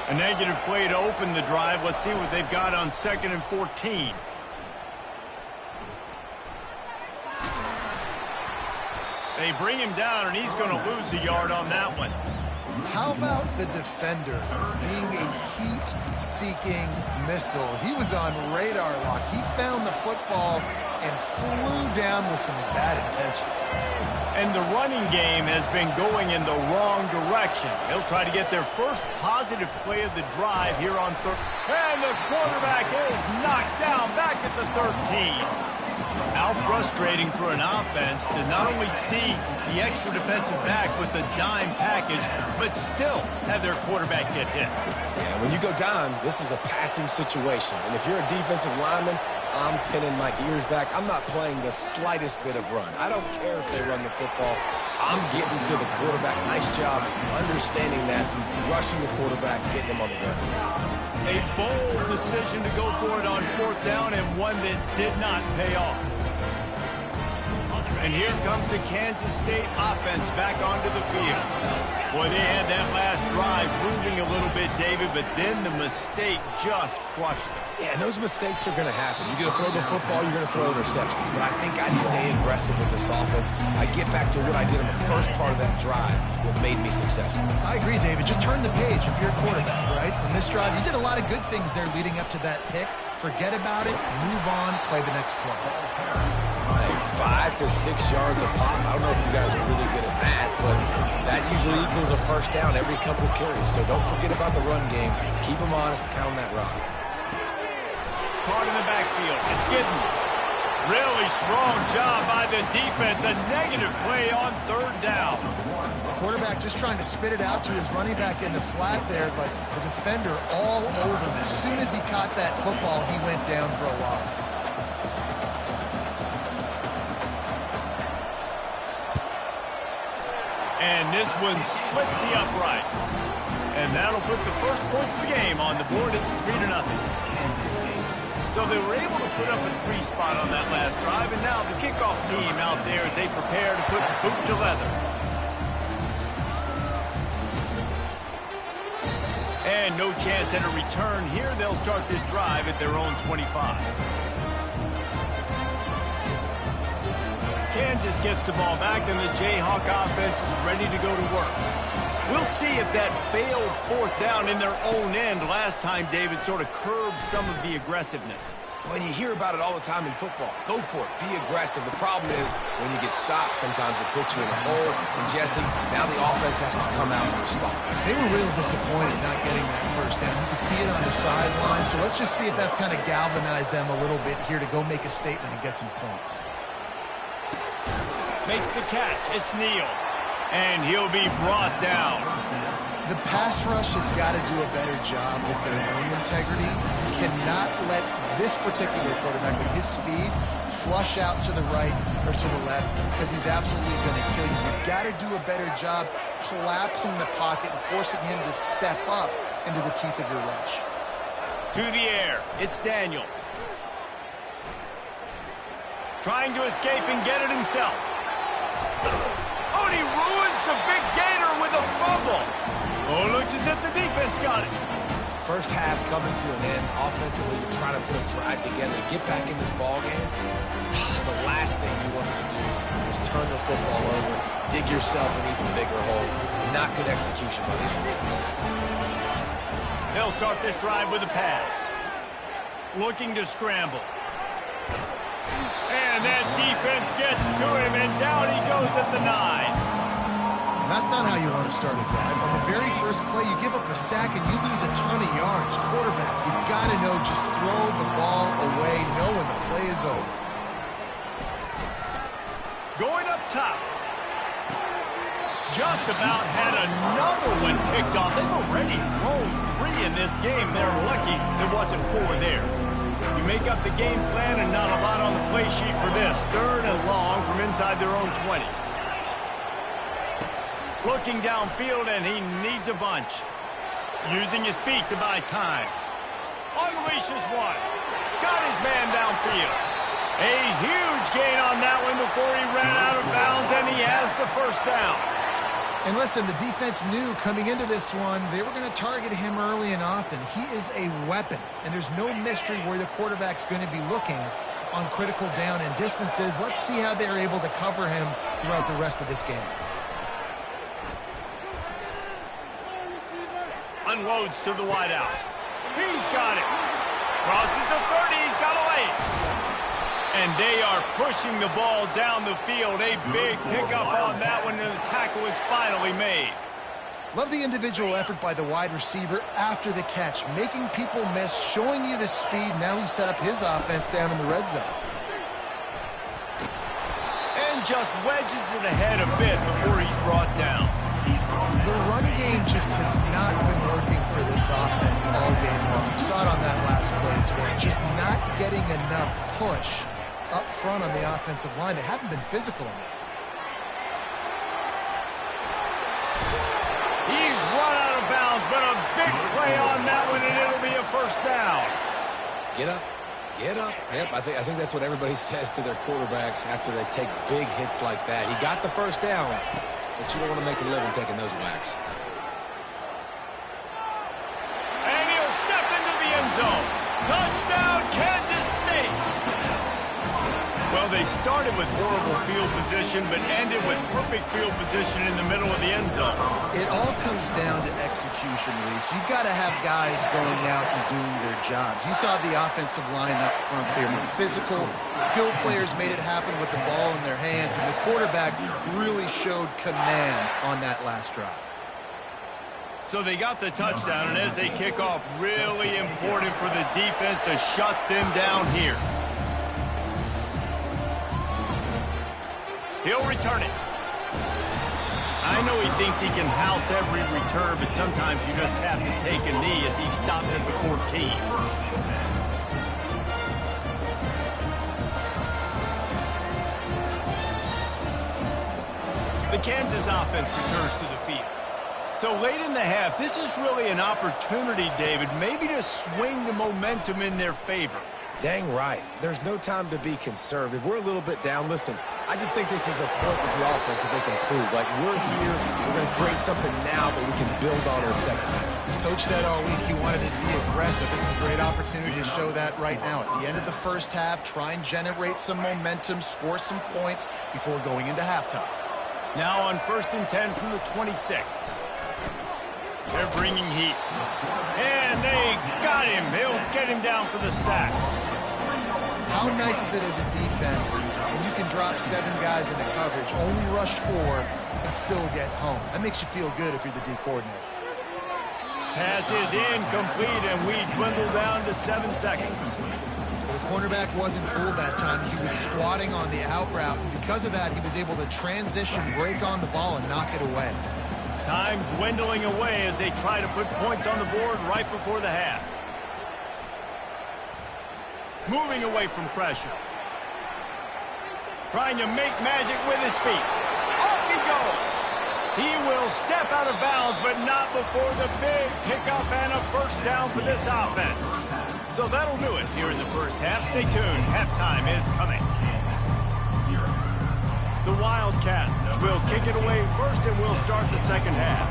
A negative play to open the drive. Let's see what they've got on 2nd and 14. They bring him down, and he's going to lose a yard on that one. How about the defender being a heat-seeking missile? He was on radar lock. He found the football and flew down with some bad intentions. And the running game has been going in the wrong direction. They'll try to get their first positive play of the drive here on third. And the quarterback is knocked down back at the 13. How frustrating for an offense to not only see the extra defensive back with the dime package, but still have their quarterback get hit. Yeah, when you go dime, this is a passing situation. And if you're a defensive lineman, I'm pinning my ears back. I'm not playing the slightest bit of run. I don't care if they run the football. I'm getting to the quarterback. Nice job understanding that, rushing the quarterback, getting him on the ground. A bold decision to go for it on 4th down, and one that did not pay off. And here comes the Kansas State offense back onto the field. Boy, they had that last drive moving a little bit, David, but then the mistake just crushed them. Yeah, and those mistakes are going to happen. You're going to throw the football, you're going to throw interceptions. But I think I stay aggressive with this offense. I get back to what I did in the first part of that drive, what made me successful. I agree, David. Just turn the page if you're a quarterback, right? In this drive, you did a lot of good things there leading up to that pick. Forget about it, move on, play the next play. Hey, 5 to 6 yards a pop. I don't know if you guys are really good at math, but that usually equals a first down every couple carries. So don't forget about the run game. Keep them honest and pound that rock. Caught in the backfield. It's Giddens. Really strong job by the defense. A negative play on 3rd down. Quarterback just trying to spit it out to his running back in the flat there, but the defender all over him. As soon as he caught that football, he went down for a loss. And this one splits the uprights. And that'll put the first points of the game on the board. It's 3-0. So they were able to put up a 3 spot on that last drive, and now the kickoff team out there as they prepare to put boot to leather. And no chance at a return here. They'll start this drive at their own 25. Kansas gets the ball back, and the Jayhawk offense is ready to go to work. We'll see if that failed 4th down in their own end last time, David, sort of curbed some of the aggressiveness. When you hear about it all the time in football, go for it. Be aggressive. The problem is when you get stopped, sometimes it puts you in a hole. And, Jesse, now the offense has to come out and respond. They were real disappointed not getting that first down. You could see it on the sideline. So let's just see if that's kind of galvanized them a little bit here to go make a statement and get some points. Makes the catch. It's Neal. And he'll be brought down. The pass rush has got to do a better job with their own integrity. You cannot let this particular quarterback with his speed flush out to the right or to the left because he's absolutely going to kill you. You've got to do a better job collapsing the pocket and forcing him to step up into the teeth of your rush. To the air. It's Daniels. Trying to escape and get it himself. Oh, and he ruins the big gator with a fumble. Oh, looks as if the defense got it. First half coming to an end. Offensively, you're trying to put a drive together, get back in this ball game. The last thing you wanted to do was turn the football over, dig yourself an even bigger hole. Not good execution by the offense. They'll start this drive with a pass. Looking to scramble. And that defense gets to him, and down he goes at the 9. And that's not how you want to start a drive. On the very first play, you give up a sack and you lose a ton of yards. Quarterback, you've got to know, just throw the ball away, know when the play is over. Going up top. Just about had another one picked off. They've already thrown 3 in this game. They're lucky there wasn't 4 there. You make up the game plan and not a lot on the play sheet for this. 3rd and long from inside their own 20. Looking downfield, and he needs a bunch. Using his feet to buy time. Unleashes one. Got his man downfield. A huge gain on that one before he ran out of bounds, and he has the first down. And listen, the defense knew coming into this one, they were going to target him early and often. He is a weapon, and there's no mystery where the quarterback's going to be looking on critical down and distances. Let's see how they're able to cover him throughout the rest of this game. Unloads to the wideout. He's got it. Crosses the 30. He's got a lane. And they are pushing the ball down the field. A big pickup on that one, and the tackle is finally made. Love the individual effort by the wide receiver after the catch, making people miss, showing you the speed. Now he set up his offense down in the red zone. just wedges it ahead a bit before he's brought down. The run game just has not been working for this offense all game long. You saw it on that last play as well. Just not getting enough push up front on the offensive line. They haven't been physical enough. He's run out of bounds, but a big play on that one, and it'll be a first down. Get up. Get up. Yep, I think that's what everybody says to their quarterbacks after they take big hits like that. He got the first down, but you don't want to make a living taking those whacks. And he'll step into the end zone. Touchdown, Kansas State. Well, they started with horrible field position, but ended with perfect field position in the middle of the end zone. It all comes down to execution, Reese. You've got to have guys going out and doing their jobs. You saw the offensive line up front there. Physical, skilled players made it happen with the ball in their hands, and the quarterback really showed command on that last drive. So they got the touchdown, and as they kick off, really important for the defense to shut them down here. He'll return it. I know he thinks he can house every return, but sometimes you just have to take a knee as he stopped at the 14. The Kansas offense returns to the field. So late in the half, this is really an opportunity, David, maybe to swing the momentum in their favor. Dang right. There's no time to be conservative. We're a little bit down. Listen, I just think this is a point with the offense that they can prove. Like, we're here, we're going to create something now that we can build on in the second half. Coach said all week he wanted it to be aggressive. This is a great opportunity to show that right now. At the end of the first half, try and generate some momentum, score some points before going into halftime. Now on 1st and 10 from the 26. They're bringing heat. And they got him. They'll get him down for the sack. How nice is it as a defense when you can drop 7 guys into coverage, only rush 4, and still get home? That makes you feel good if you're the D coordinator. Pass is incomplete, and we dwindle down to 7 seconds. The cornerback wasn't fooled that time. He was squatting on the out route, and because of that, he was able to transition, break on the ball, and knock it away. Time dwindling away as they try to put points on the board right before the half. Moving away from pressure. Trying to make magic with his feet. Off he goes. He will step out of bounds, but not before the big pickup and a first down for this offense. So that'll do it here in the first half. Stay tuned. Halftime is coming. The Wildcats will kick it away first, and we'll start the second half.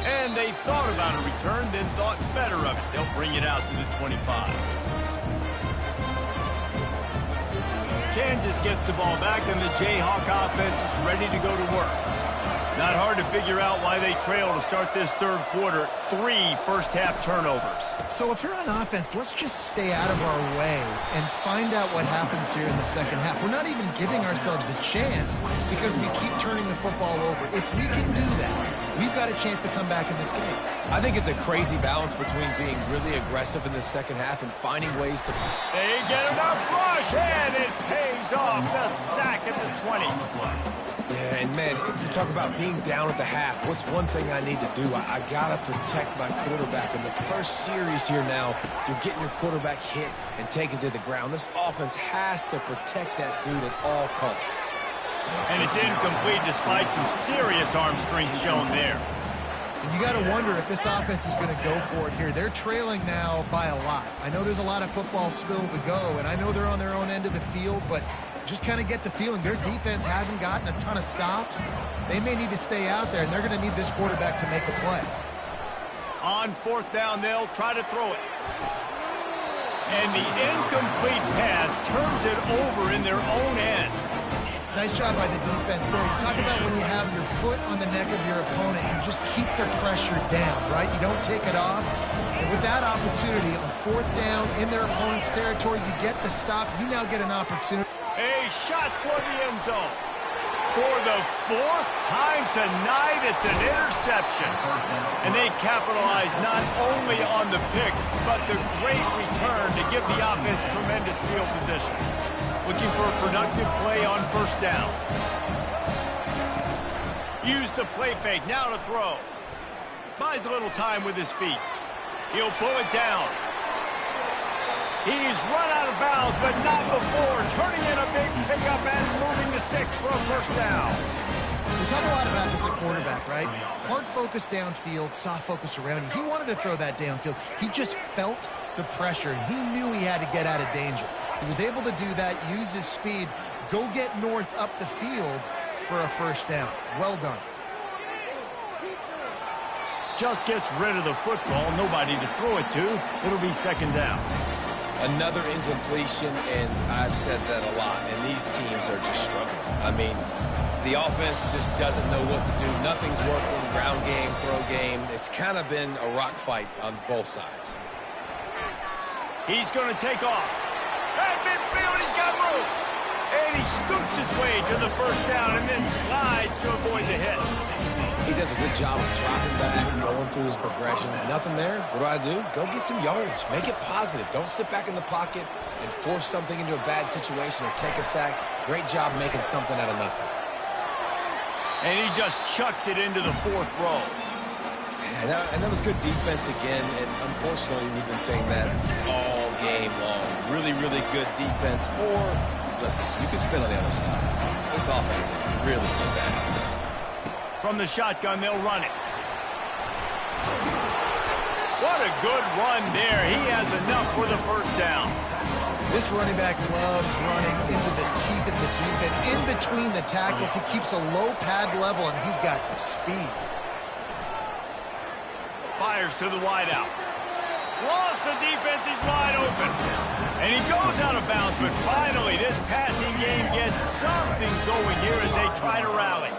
And they thought about a return, then thought better of it. They'll bring it out to the 25. Kansas gets the ball back, and the Jayhawk offense is ready to go to work. Not hard to figure out why they trail to start this third quarter. 3 first-half turnovers. So if you're on offense, let's just stay out of our way and find out what happens here in the second half. We're not even giving ourselves a chance because we keep turning the football over. If we can do that, we've got a chance to come back in this game. I think it's a crazy balance between being really aggressive in the second half and finding ways to... They get enough rush, and it pays off. The sack at the 20. Yeah, and man, you talk about being down at the half. What's one thing I need to do? I got to protect my quarterback. In the first series here now, you're getting your quarterback hit and taken to the ground. This offense has to protect that dude at all costs. And it's incomplete despite some serious arm strength shown there. And you got to wonder if this offense is going to go for it here. They're trailing now by a lot. I know there's a lot of football still to go, and I know they're on their own end of the field, but just kind of get the feeling their defense hasn't gotten a ton of stops. They may need to stay out there, and they're going to need this quarterback to make a play. On 4th down, they'll try to throw it. And the incomplete pass turns it over in their own end. Nice job by the defense there. You talk about when you have your foot on the neck of your opponent, you just keep the pressure down, right? You don't take it off. And with that opportunity on 4th down in their opponent's territory, you get the stop. You now get an opportunity. A shot toward the end zone. For the fourth time tonight, it's an interception. And they capitalize not only on the pick, but the great return to give the offense tremendous field position. Looking for a productive play on first down. Use the play fake, now to throw. Buys a little time with his feet. He'll pull it down. He's run out of bounds, but not before turning in a big pickup and moving the sticks for a first down. We talk a lot about this at quarterback, right? Hard focus downfield, soft focus around you. He wanted to throw that downfield. He just felt the pressure. He knew he had to get out of danger. He was able to do that, use his speed, go get north up the field for a first down. Well done. Just gets rid of the football. Nobody to throw it to. It'll be second down. Another incompletion, and I've said that a lot, and these teams are just struggling. I mean, the offense just doesn't know what to do. Nothing's working. Ground game, throw game. It's kind of been a rock fight on both sides. He's going to take off. At midfield, he's got room. And he scoots his way to the first down and then slides to avoid the hit. He does a good job of dropping back, going through his progressions. Nothing there. What do? Go get some yardage. Make it positive. Don't sit back in the pocket and force something into a bad situation or take a sack. Great job making something out of nothing. And he just chucks it into the fourth row. And that was good defense again. And unfortunately, we've been saying that all game long. Really, really good defense. Or, listen, you can spin on the other side. This offense is really bad. From the shotgun, they'll run it. What a good run there. He has enough for the first down. This running back loves running into the teeth of the defense. In between the tackles, he keeps a low pad level, and he's got some speed. Fires to the wideout. Lost the defense, he's wide open. And he goes out of bounds, but finally this passing game gets something going here as they try to rally.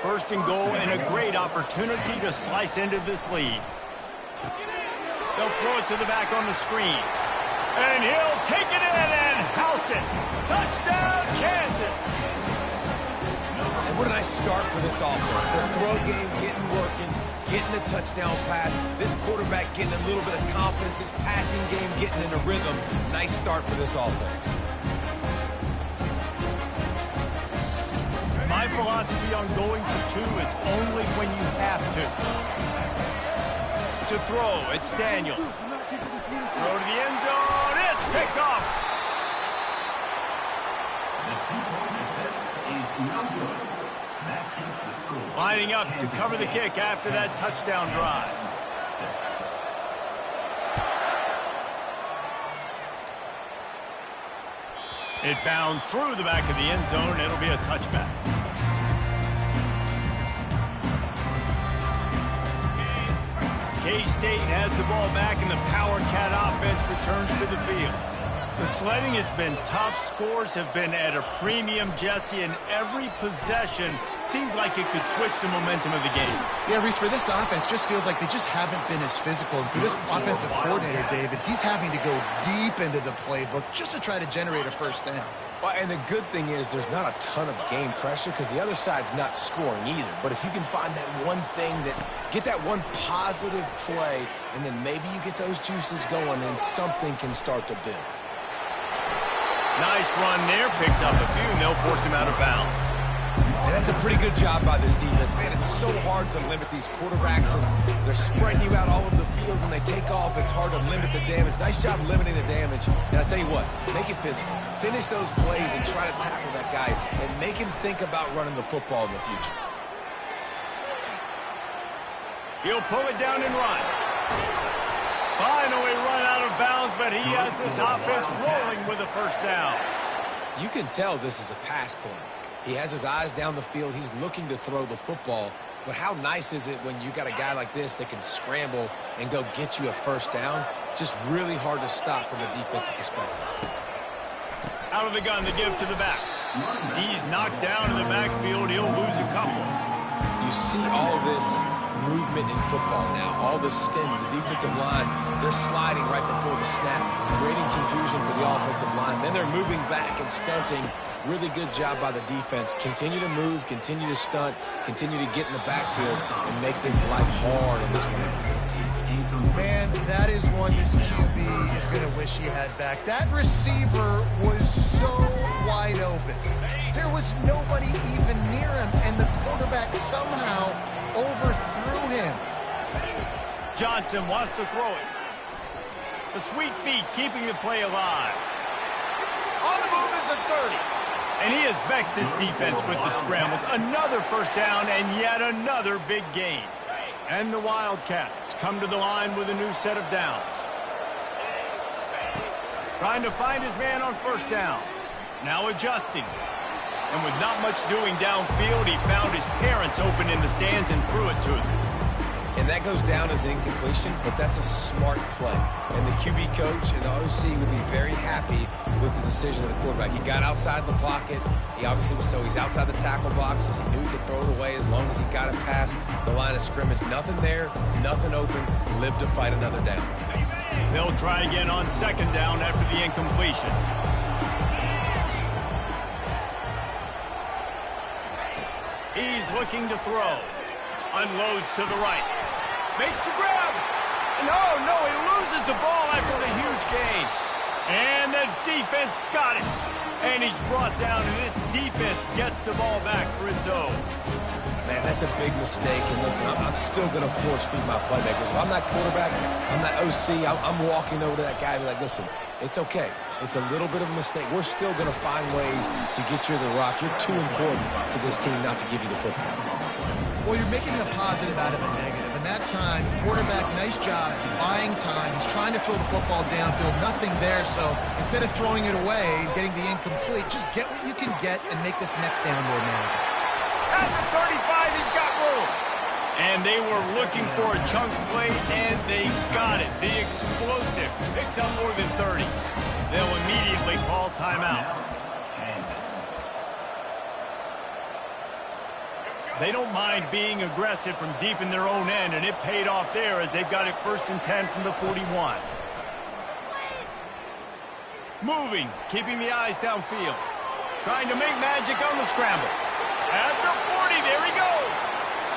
First and goal and a great opportunity to slice into this lead. They'll throw it to the back on the screen. And he'll take it in and house it. Touchdown, Kansas. And what a nice start for this offense. The throw game getting working, getting the touchdown pass. This quarterback getting a little bit of confidence. This passing game getting in a rhythm. Nice start for this offense. My philosophy on going for two is only when you have to. To throw, it's Daniels. Throw to the end zone, it's picked off. The two-point attempt is no good. That keeps the score. Lining up to cover the kick after that touchdown drive. 6. It bounds through the back of the end zone. It'll be a touchback. K-State has the ball back, and the Power Cat offense returns to the field. The sledding has been tough. Scores have been at a premium, Jesse, and every possession seems like it could switch the momentum of the game. Yeah, Reese, for this offense, just feels like they just haven't been as physical. And for this offensive coordinator, David, he's having to go deep into the playbook just to try to generate a first down. Well, and the good thing is there's not a ton of game pressure because the other side's not scoring either. But if you can find that one thing get that one positive play, and then maybe you get those juices going, and something can start to build. Nice run there. Picks up a few, and they'll force him out of bounds. And that's a pretty good job by this defense. Man, it's so hard to limit these quarterbacks, and they're spreading you out all over the field. When they take off, it's hard to limit the damage. Nice job limiting the damage. And I'll tell you what, make it physical. Finish those plays and try to tackle that guy and make him think about running the football in the future. He'll pull it down and run. Finally run out of bounds, but he has this offense rolling with a first down. You can tell this is a pass play. He has his eyes down the field. He's looking to throw the football. But how nice is it when you got a guy like this that can scramble and go get you a first down? Just really hard to stop from a defensive perspective. Out of the gun, the give to the back. He's knocked down in the backfield. He'll lose a couple. You see all this movement in football now. All the stint, the defensive line, they're sliding right before the snap, creating confusion for the offensive line. Then they're moving back and stunting. Really good job by the defense. Continue to move, continue to stunt, continue to get in the backfield and make this life hard on this one. Man, that is one this QB is going to wish he had back. That receiver was so wide open. There was nobody even near him, and the quarterback somehow overthrew him. Johnson wants to throw it. The sweet feet keeping the play alive. On the move is a 30. And he has vexed his defense with the scrambles. Another first down and yet another big gain. And the Wildcats come to the line with a new set of downs. Trying to find his man on first down. Now adjusting. And with not much doing downfield, he found his parents open in the stands and threw it to them. And that goes down as an incompletion, but that's a smart play. And the QB coach and the OC will be very happy with the decision of the quarterback. He got outside the pocket. He obviously was he's outside the tackle boxes. He knew he could throw it away as long as he got it past the line of scrimmage. Nothing there, nothing open. Live to fight another down. They'll try again on second down after the incompletion. He's looking to throw. Unloads to the right. Makes the grab. No, he loses the ball after the huge gain. And the defense got it. And he's brought down, and this defense gets the ball back for its own. Man, that's a big mistake. And listen, I'm still going to force feed my playmakers. If I'm that quarterback, I'm that OC, I'm walking over to that guy and be like, listen, it's okay. It's a little bit of a mistake. We're still going to find ways to get you the rock. You're too important to this team not to give you the football. Well, you're making a positive out of a negative. And that time, quarterback, nice job, buying time. He's trying to throw the football downfield, nothing there. So instead of throwing it away and getting the incomplete, just get what you can get and make this next down more manageable. At the 35, he's got room. And they were looking for a chunk play, and they got it. The explosive picks up more than 30. They'll immediately call timeout. They don't mind being aggressive from deep in their own end, and it paid off there as they've got it 1st and 10 from the 41. Moving, keeping the eyes downfield. Trying to make magic on the scramble. At the 40, there he goes.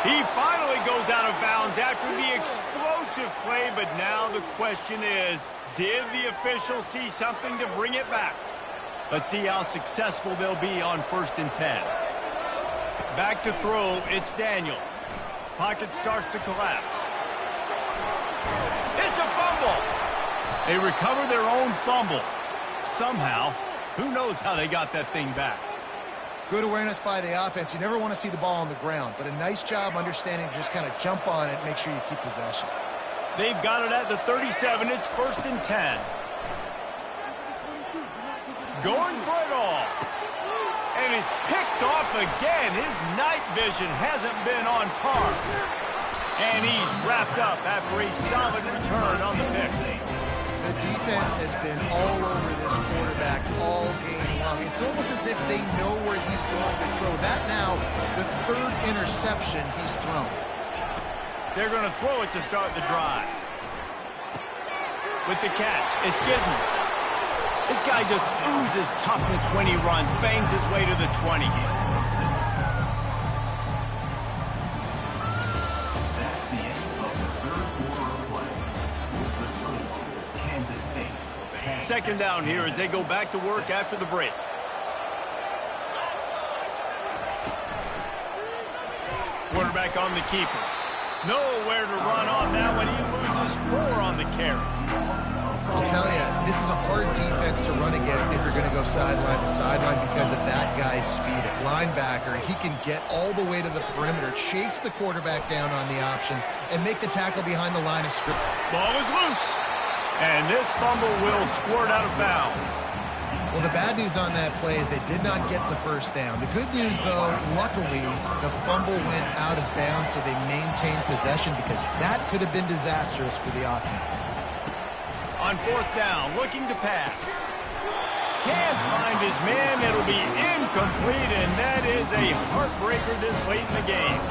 He finally goes out of bounds after the explosive play, but now the question is, did the official see something to bring it back? Let's see how successful they'll be on 1st and 10. Back to throw, it's Daniels. Pocket starts to collapse. It's a fumble. They recover their own fumble. Somehow, who knows how they got that thing back. Good awareness by the offense. You never want to see the ball on the ground, but a nice job understanding to just kind of jump on it and make sure you keep possession. They've got it at the 37. It's 1st and 10. Going for it all. And it's picked off again. His night vision hasn't been on par. And he's wrapped up after a solid return on the pick. The defense has been all over this quarterback all game long. It's almost as if they know where he's going to throw. That now, the 3rd interception he's thrown. They're going to throw it to start the drive. With the catch, it's Giddens. This guy just oozes toughness when he runs, bangs his way to the 20. That's the end of the 3rd quarter of play. With the score, Kansas State. 2nd down here as they go back to work after the break. Quarterback on the keeper. Nowhere to run on that one. He loses 4 on the carry. I'll tell you, this is a hard defense to run against if you're going to go sideline to sideline because of that guy's speed. At linebacker, he can get all the way to the perimeter, chase the quarterback down on the option, and make the tackle behind the line of scrimmage. Ball is loose. And this fumble will squirt out of bounds. Well, the bad news on that play is they did not get the 1st down. The good news, though, luckily, the fumble went out of bounds, so they maintained possession because that could have been disastrous for the offense. On 4th down, looking to pass. can't find his man. It'll be incomplete, and that is a heartbreaker this late in the game.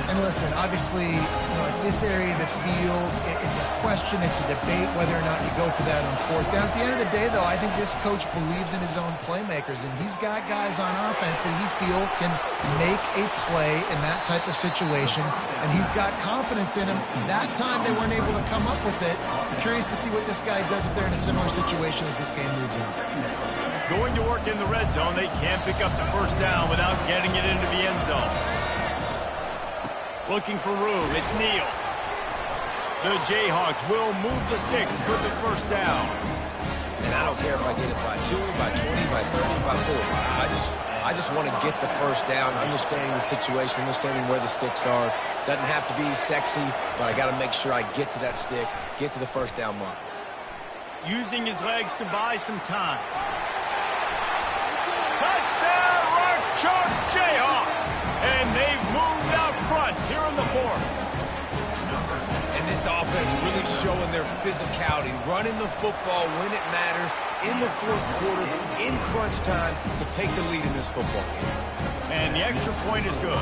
And listen, obviously, at this area of the field, it's a question, it's a debate whether or not you go for that on fourth down. At the end of the day, though, I think this coach believes in his own playmakers, and he's got guys on offense that he feels can make a play in that type of situation, and he's got confidence in him. That time they weren't able to come up with it. I'm curious to see what this guy does if they're in a similar situation as this game moves on. Going to work in the red zone, they can't pick up the first down without getting it into the end zone. Looking for room, it's Neal. The Jayhawks will move the sticks with the first down. And I don't care if I get it by 2, by 20, by 30, by 40. I just want to get the first down, understanding the situation, understanding where the sticks are. Doesn't have to be sexy, but I got to make sure I get to that stick, get to the first down mark. Using his legs to buy some time. Touchdown, Rock Chalk Jayhawk! And they've moved out front here in the fourth. And this offense really showing their physicality, running the football when it matters, in the fourth quarter, in crunch time, to take the lead in this football game. And the extra point is good.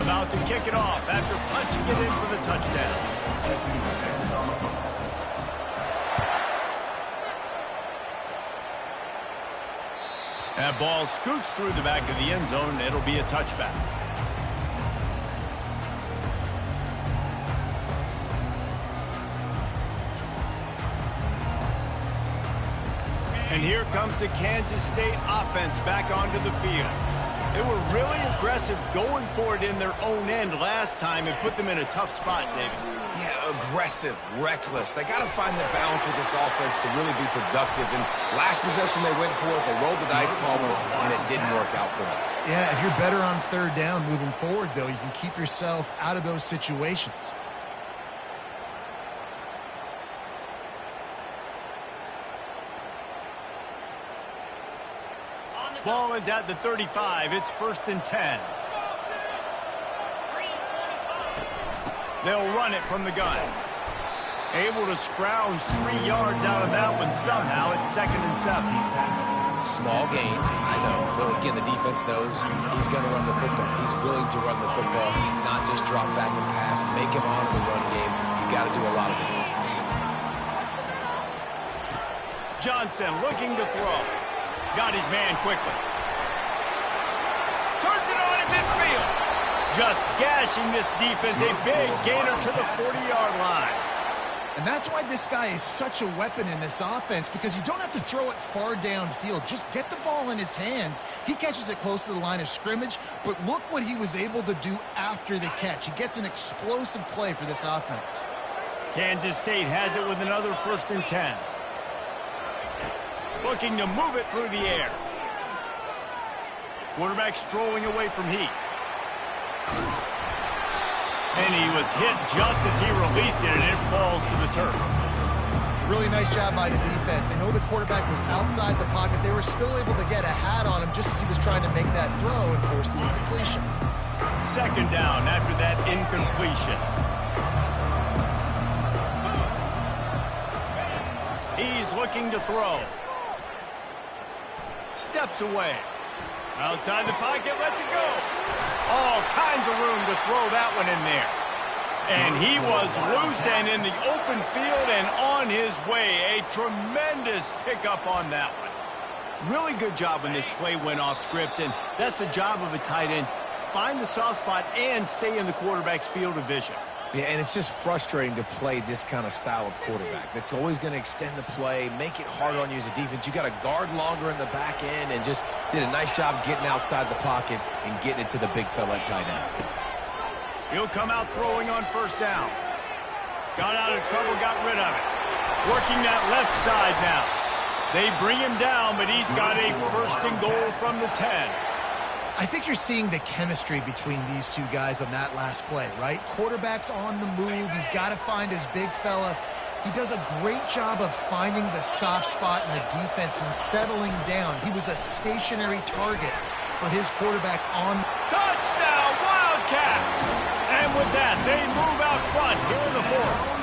About to kick it off after punching it in for the touchdown. That ball scoots through the back of the end zone. It'll be a touchback. And here comes the Kansas State offense back onto the field. They were really aggressive going for it in their own end last time and put them in a tough spot, David. Yeah, aggressive, reckless. They got to find the balance with this offense to really be productive. And last possession they went for it, they rolled the dice, Palmer, and it didn't work out for them. Yeah, if you're better on third down moving forward, though, you can keep yourself out of those situations. Ball is at the 35. It's 1st and 10. They'll run it from the gun. Able to scrounge 3 yards out of that one somehow. It's 2nd and 7. Small gain, I know. But again, the defense knows he's going to run the football. He's willing to run the football, not just drop back and pass, make him honor the run game. You got to do a lot of this. Johnson looking to throw. Got his man quickly. Turns it on in midfield. Just gashing this defense. A big gainer to the 40-yard line. And that's why this guy is such a weapon in this offense, because you don't have to throw it far downfield. Just get the ball in his hands. He catches it close to the line of scrimmage, but look what he was able to do after the catch. He gets an explosive play for this offense. Kansas State has it with another 1st and 10. Looking to move it through the air. Quarterback strolling away from Heat. And he was hit just as he released it, and it falls to the turf. Really nice job by the defense. They know the quarterback was outside the pocket. They were still able to get a hat on him just as he was trying to make that throw and force the incompletion. 2nd down after that incompletion. He's looking to throw. Steps away. Outside the pocket, lets it go. All kinds of room to throw that one in there. And he was loose and in the open field and on his way. A tremendous pickup on that one. Really good job when this play went off script, and that's the job of a tight end. Find the soft spot and stay in the quarterback's field of vision. Yeah, and it's just frustrating to play this kind of style of quarterback. That's always going to extend the play, make it harder on you as a defense. You got to guard longer in the back end, and just did a nice job getting outside the pocket and getting it to the big fella at tight end. He'll come out throwing on 1st down. Got out of trouble, got rid of it. Working that left side now. They bring him down, but he's got a 1st and goal from the 10. I think you're seeing the chemistry between these two guys on that last play, right? Quarterback's on the move. He's got to find his big fella. He does a great job of finding the soft spot in the defense and settling down. He was a stationary target for his quarterback on. Touchdown, Wildcats! And with that, they move out front here in the 4th.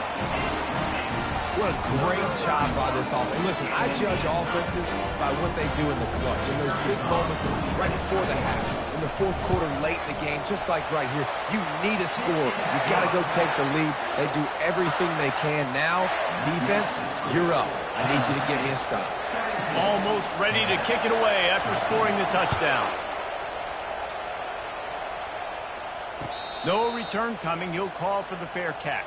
What a great job by this offense. And listen, I judge offenses by what they do in the clutch. In those big moments right before the half, in the fourth quarter, late in the game, just like right here, you need a score. You got to go take the lead. They do everything they can. Now, defense, you're up. I need you to give me a stop. Almost ready to kick it away after scoring the touchdown. No return coming. He'll call for the fair catch.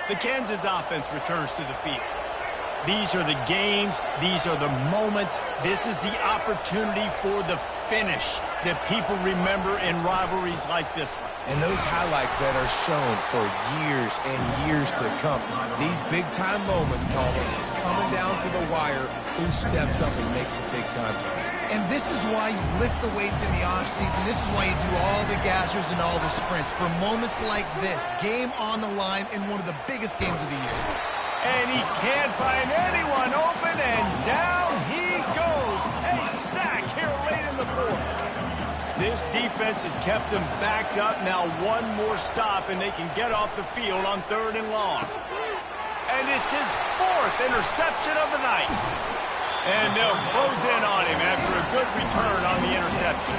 The Kansas offense returns to the field. These are the games. These are the moments. This is the opportunity for the finish that people remember in rivalries like this one. And those highlights that are shown for years and years to come. These big-time moments, Palmer, coming down to the wire, who steps up and makes a big-time play. And this is why you lift the weights in the offseason. This is why you do all the gassers and all the sprints. For moments like this, game on the line in one of the biggest games of the year. And he can't find anyone open, and down he goes. A sack here late in the fourth. This defense has kept them backed up. Now one more stop, and they can get off the field on 3rd and long. And it's his 4th interception of the night. And they'll close in on him after a good return on the interception.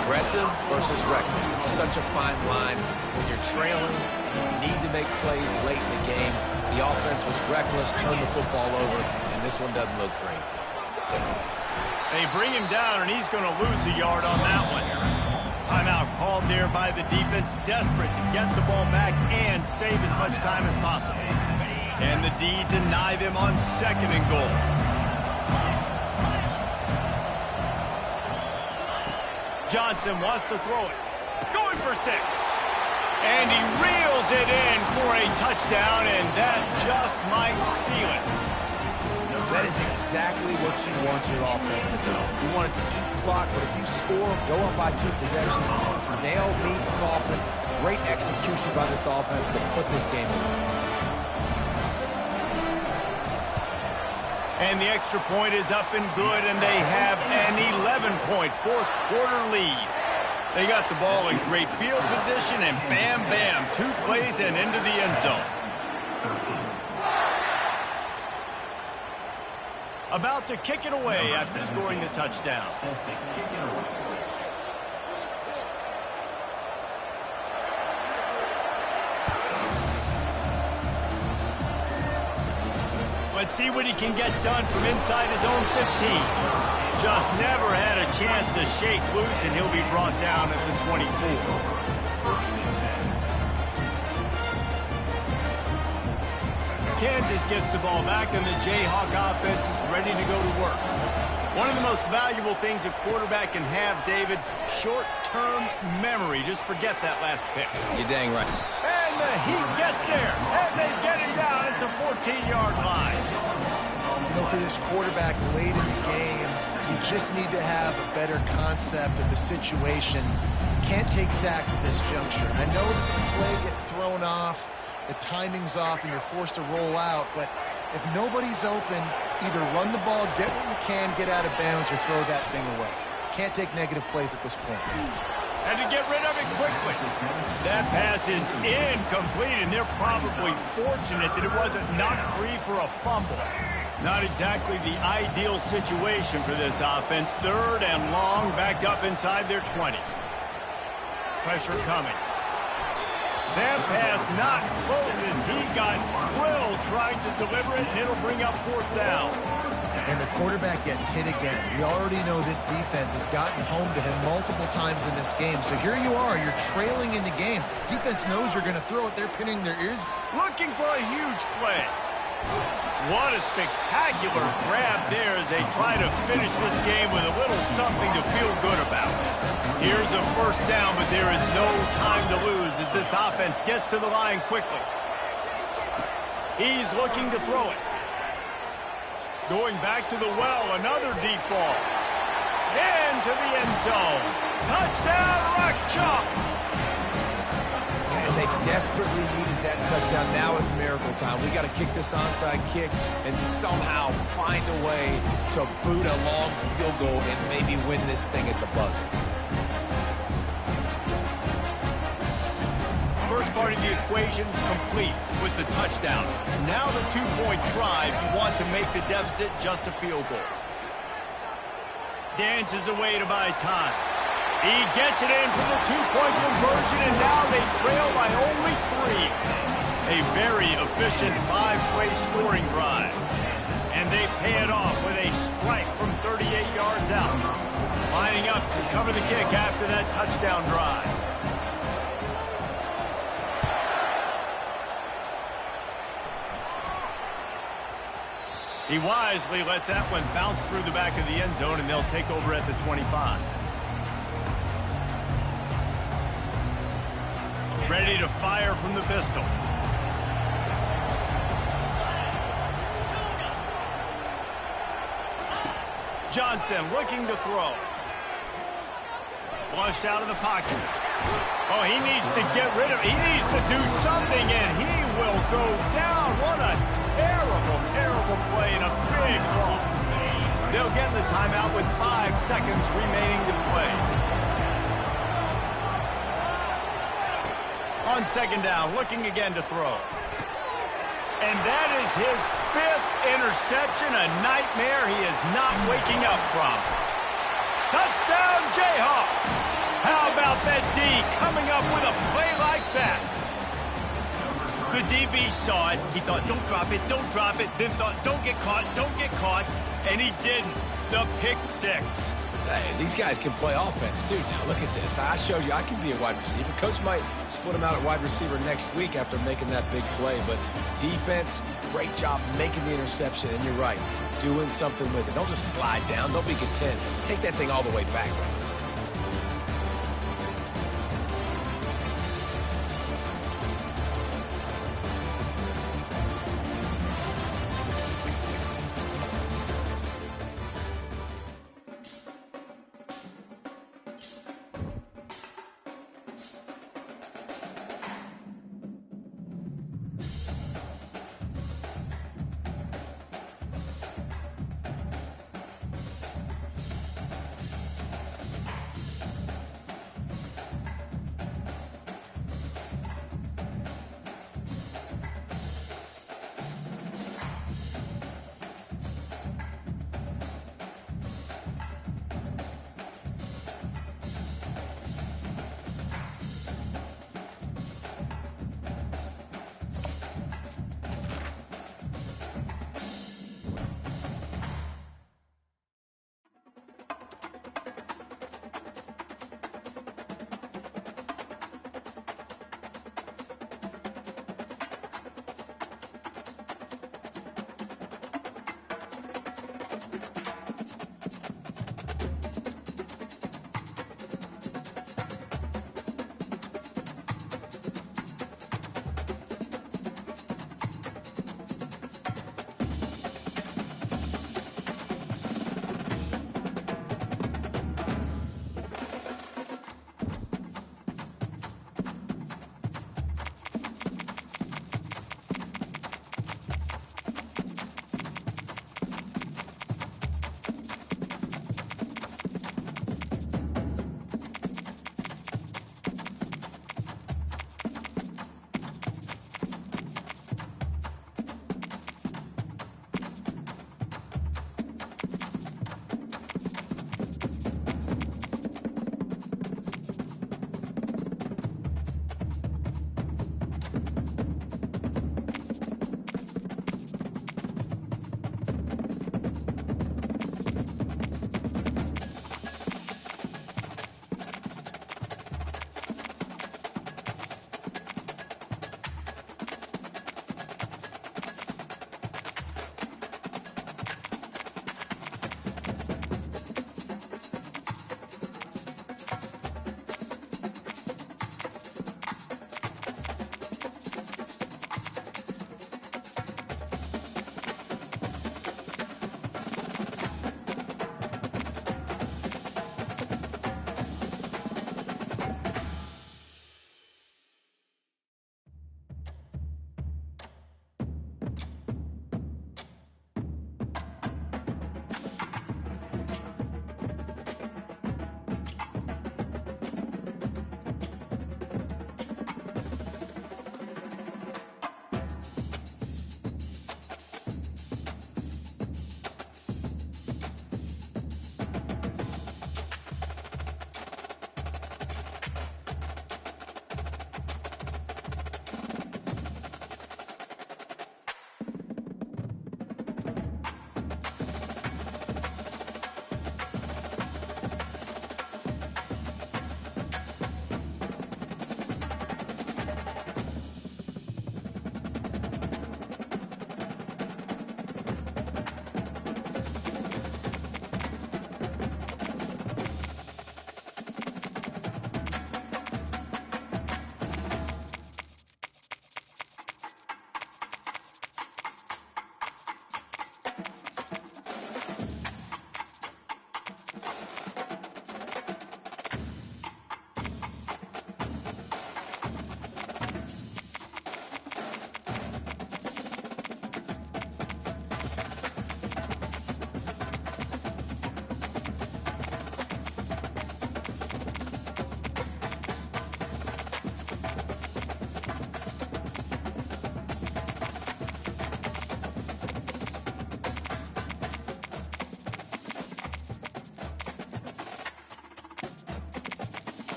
Aggressive versus reckless. It's such a fine line. When you're trailing, you need to make plays late in the game. The offense was reckless, turned the football over, and this one doesn't look great. They bring him down, and he's going to lose a yard on that one. Timeout called there by the defense, desperate to get the ball back and save as much time as possible. And the D deny them on 2nd and goal. Johnson wants to throw it. Going for 6. And he reels it in for a touchdown, and that just might seal it. That is exactly what you want your offense to do. You want it to eat clock, but if you score, go up by 2 possessions, nail, meet, coffin. Great execution by this offense to put this game away. And the extra point is up and good, and they have an 11-point fourth quarter lead. They got the ball in great field position, and bam, bam, 2 plays and into the end zone. About to kick it away after scoring the touchdown. Let's see what he can get done from inside his own 15. Just never had a chance to shake loose, and he'll be brought down at the 24. Kansas gets the ball back, and the Jayhawk offense is ready to go to work. One of the most valuable things a quarterback can have, David, short-term memory. Just forget that last pick. You're dang right. And the Heat gets there, and they get him down at the 14-yard line. You know, for this quarterback late in the game, you just need to have a better concept of the situation. Can't take sacks at this juncture. I know the play gets thrown off, the timing's off, and you're forced to roll out, but if nobody's open, either run the ball, get what you can, get out of bounds, or throw that thing away. Can't take negative plays at this point. And to get rid of it quickly. That pass is incomplete, and they're probably fortunate that it wasn't knocked free for a fumble. Not exactly the ideal situation for this offense. 3rd and long, backed up inside their 20. Pressure coming. That pass not close as he got drilled trying to deliver it, and it'll bring up 4th down. And the quarterback gets hit again. We already know this defense has gotten home to him multiple times in this game. So here you are, you're trailing in the game. Defense knows you're going to throw it. They're pinning their ears. Looking for a huge play. What a spectacular grab there as they try to finish this game with a little something to feel good about. Here's a 1st down, but there is no time to lose as this offense gets to the line quickly. He's looking to throw it. Going back to the well, another deep ball. Into the end zone. Touchdown, Rock Chalk. And They desperately needed that touchdown. Now it's miracle time. We got to kick this onside kick and somehow find a way to boot a long field goal and maybe win this thing at the buzzer. First part of the equation complete with the touchdown. Now the two-point try if you want to make the deficit just a field goal. Dances away to buy time. He gets it in for the two-point conversion, and now they trail by only 3. A very efficient 5-play scoring drive. And they pay it off with a strike from 38 yards out. Lining up to cover the kick after that touchdown drive. He wisely lets that one bounce through the back of the end zone, and they'll take over at the 25. Ready to fire from the pistol. Johnson looking to throw. Flushed out of the pocket. Oh, he needs to get rid of it. He needs to do something, and he will go down. What a terrible, terrible play and a big loss. They'll get the timeout with 5 seconds remaining to play. On second down, looking again to throw. And that is his 5th interception, a nightmare he is not waking up from. Touchdown, Jayhawks! How about that D coming up with a play like that? The DB saw it. He thought, don't drop it, then thought, don't get caught, and he didn't. The pick 6. Hey, these guys can play offense, too. Now, look at this. I showed you I can be a wide receiver. Coach might split him out at wide receiver next week after making that big play. But defense, great job making the interception. And you're right, doing something with it. Don't just slide down. Don't be content. Take that thing all the way back.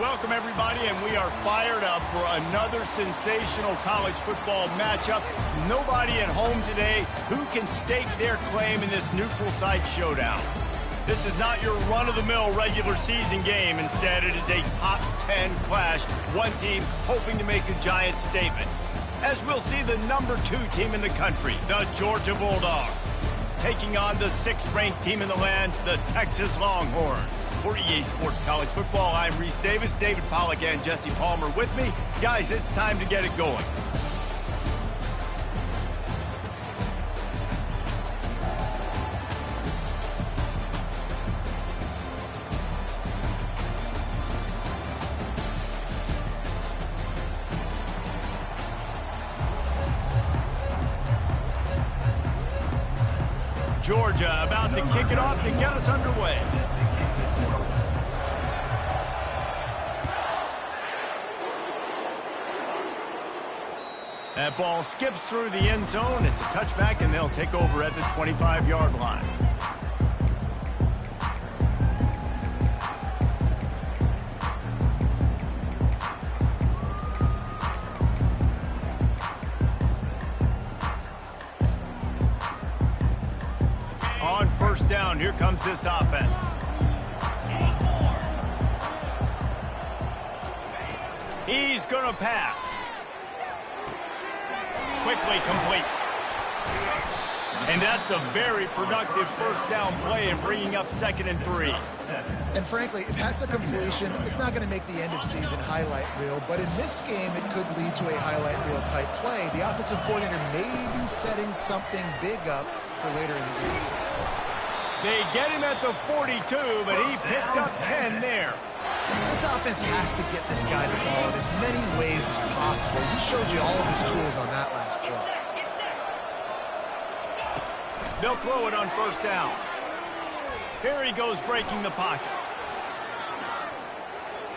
welcome everybody, and we are fired up for another sensational college football matchup. Nobody at home today who can stake their claim in this neutral site showdown. This is not your run-of-the-mill regular season game. Instead, it is a top 10 clash, one team hoping to make a giant statement. As we'll see the number 2 team in the country, the Georgia Bulldogs, taking on the 6th-ranked team in the land, the Texas Longhorns. For EA Sports College Football, I'm Reese Davis, David Pollack, and Jesse Palmer with me. Guys, it's time to get it going. Georgia about to kick it off to get us underway. That ball skips through the end zone. It's a touchback, and they'll take over at the 25-yard line. On first down, here comes this offense. He's going to pass. Quickly complete. And that's a very productive first down play and bringing up 2nd and 3. And frankly, that's a completion. It's not going to make the end-of-season highlight reel, but in this game, it could lead to a highlight reel type play. The offensive coordinator may be setting something big up for later in the game. They get him at the 42, but he picked up 10 there. This offense has to get this guy the ball in as many ways as possible. He showed you all of his tools on that last play. They'll throw it on first down. Here he goes breaking the pocket.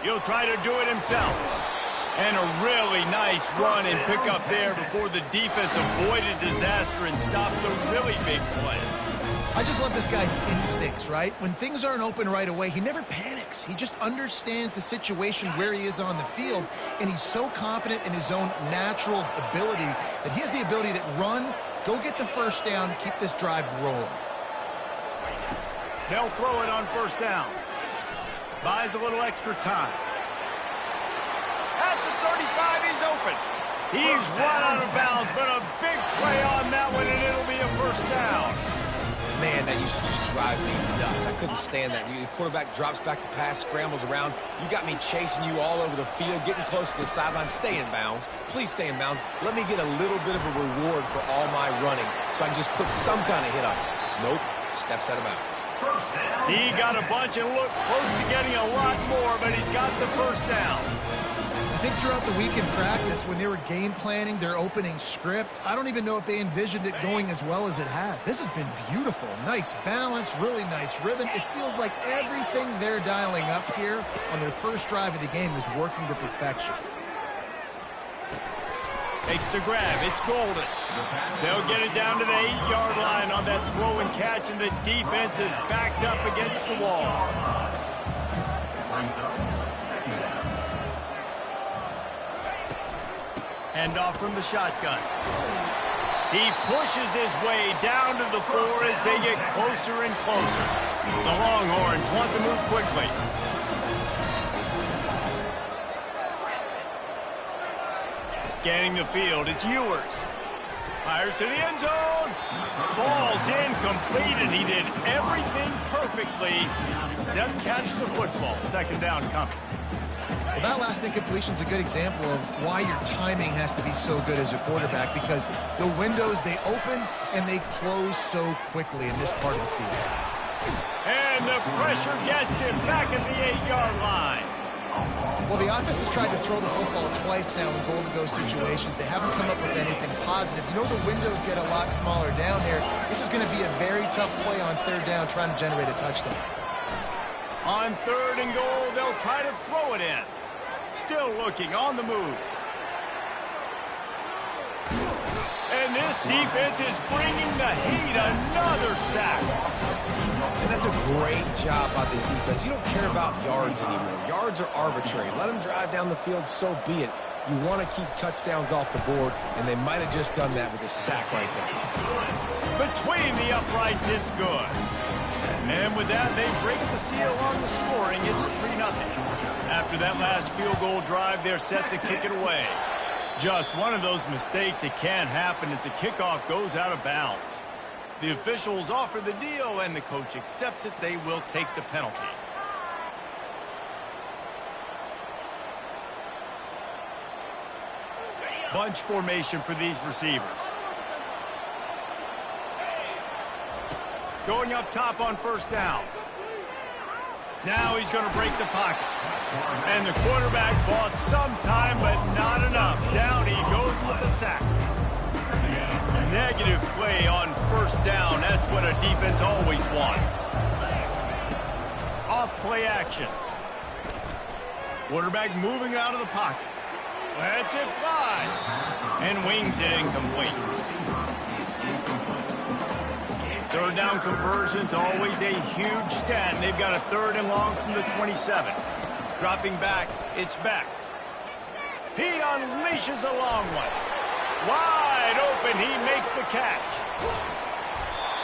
He'll try to do it himself. And a really nice run and pickup there before the defense avoided disaster and stopped the really big play. I just love this guy's instincts, right? When things aren't open right away, he never panics. He just understands the situation where he is on the field, and he's so confident in his own natural ability that he has the ability to run, go get the first down, keep this drive rolling. They'll throw it on first down. Buys a little extra time. At the 35, he's open. He's run out of bounds, but a big play on that one, and it'll be a first down. Man, that used to just drive me nuts. I couldn't stand that. The quarterback drops back to pass, scrambles around. You got me chasing you all over the field, getting close to the sideline. Stay in bounds. Please stay in bounds. Let me get a little bit of a reward for all my running so I can just put some kind of hit on it. Nope. Steps out of bounds. He got a bunch and looked close to getting a lot more, but he's got the first down. I think throughout the week in practice, when they were game planning their opening script, I don't even know if they envisioned it going as well as it has. This has been beautiful. Nice balance, really nice rhythm. It feels like everything they're dialing up here on their first drive of the game is working to perfection. Takes the grab. It's Golden. They'll get it down to the 8-yard line on that throw and catch, and the defense is backed up against the wall. Hand off from the shotgun. He pushes his way down to the 4 as they get closer and closer. The Longhorns want to move quickly. Scanning the field, it's Ewers. Fires to the end zone. Falls incomplete, and he did everything perfectly except catch the football. 2nd down coming. Well, that last incompletion is a good example of why your timing has to be so good as a quarterback, because the windows, they open and they close so quickly in this part of the field. And the pressure gets him back at the 8-yard line. Well, the offense has tried to throw the football twice now in goal-to-go situations. They haven't come up with anything positive. You know, the windows get a lot smaller down there. This is going to be a very tough play on 3rd down, trying to generate a touchdown. On 3rd and goal, they'll try to throw it in. Still looking on the move. And this defense is bringing the heat. Another sack. And that's a great job by this defense. You don't care about yards anymore. Yards are arbitrary. Let them drive down the field, so be it. You want to keep touchdowns off the board, and they might have just done that with a sack right there. Between the uprights, it's good. And with that, they break the seal on the scoring. It's 3-0. After that last field goal drive, they're set to kick it away. Just one of those mistakes that can happen as the kickoff goes out of bounds. The officials offer the deal, and the coach accepts it. They will take the penalty. Bunch formation for these receivers. Going up top on first down. Now he's going to break the pocket. And the quarterback bought some time, but not enough. Down he goes with the sack. Negative play on first down. That's what a defense always wants. Off play action. Quarterback moving out of the pocket. Lets it fly. And wings it incomplete. Third down conversion's always a huge stat. And they've got a 3rd and long from the 27. Dropping back, it's back. He unleashes a long one. Wide open, he makes the catch.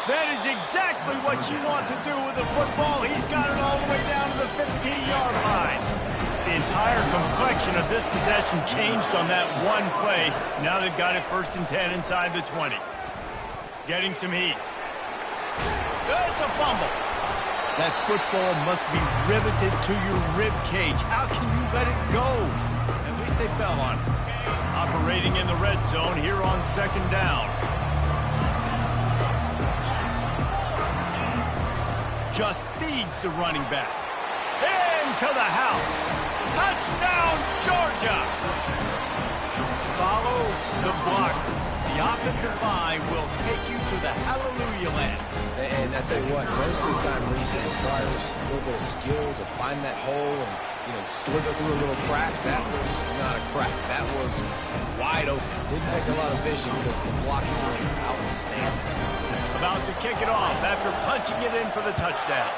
That is exactly what you want to do with the football. He's got it all the way down to the 15-yard line. The entire complexion of this possession changed on that one play. Now they've got it 1st and 10 inside the 20. Getting some heat. It's a fumble. That football must be riveted to your rib cage. How can you let it go? At least they fell on it. Operating in the red zone here on 2nd down. Just feeds the running back. Into the house. Touchdown, Georgia. Follow the blockers. The offensive line will take you to the hallelujah land. And I tell you what, most of the time, Reese, it requires a little bit of skill to find that hole and, slither through a little crack. That was not a crack. That was wide open. Didn't take a lot of vision because the blocking was outstanding. About to kick it off after punching it in for the touchdown.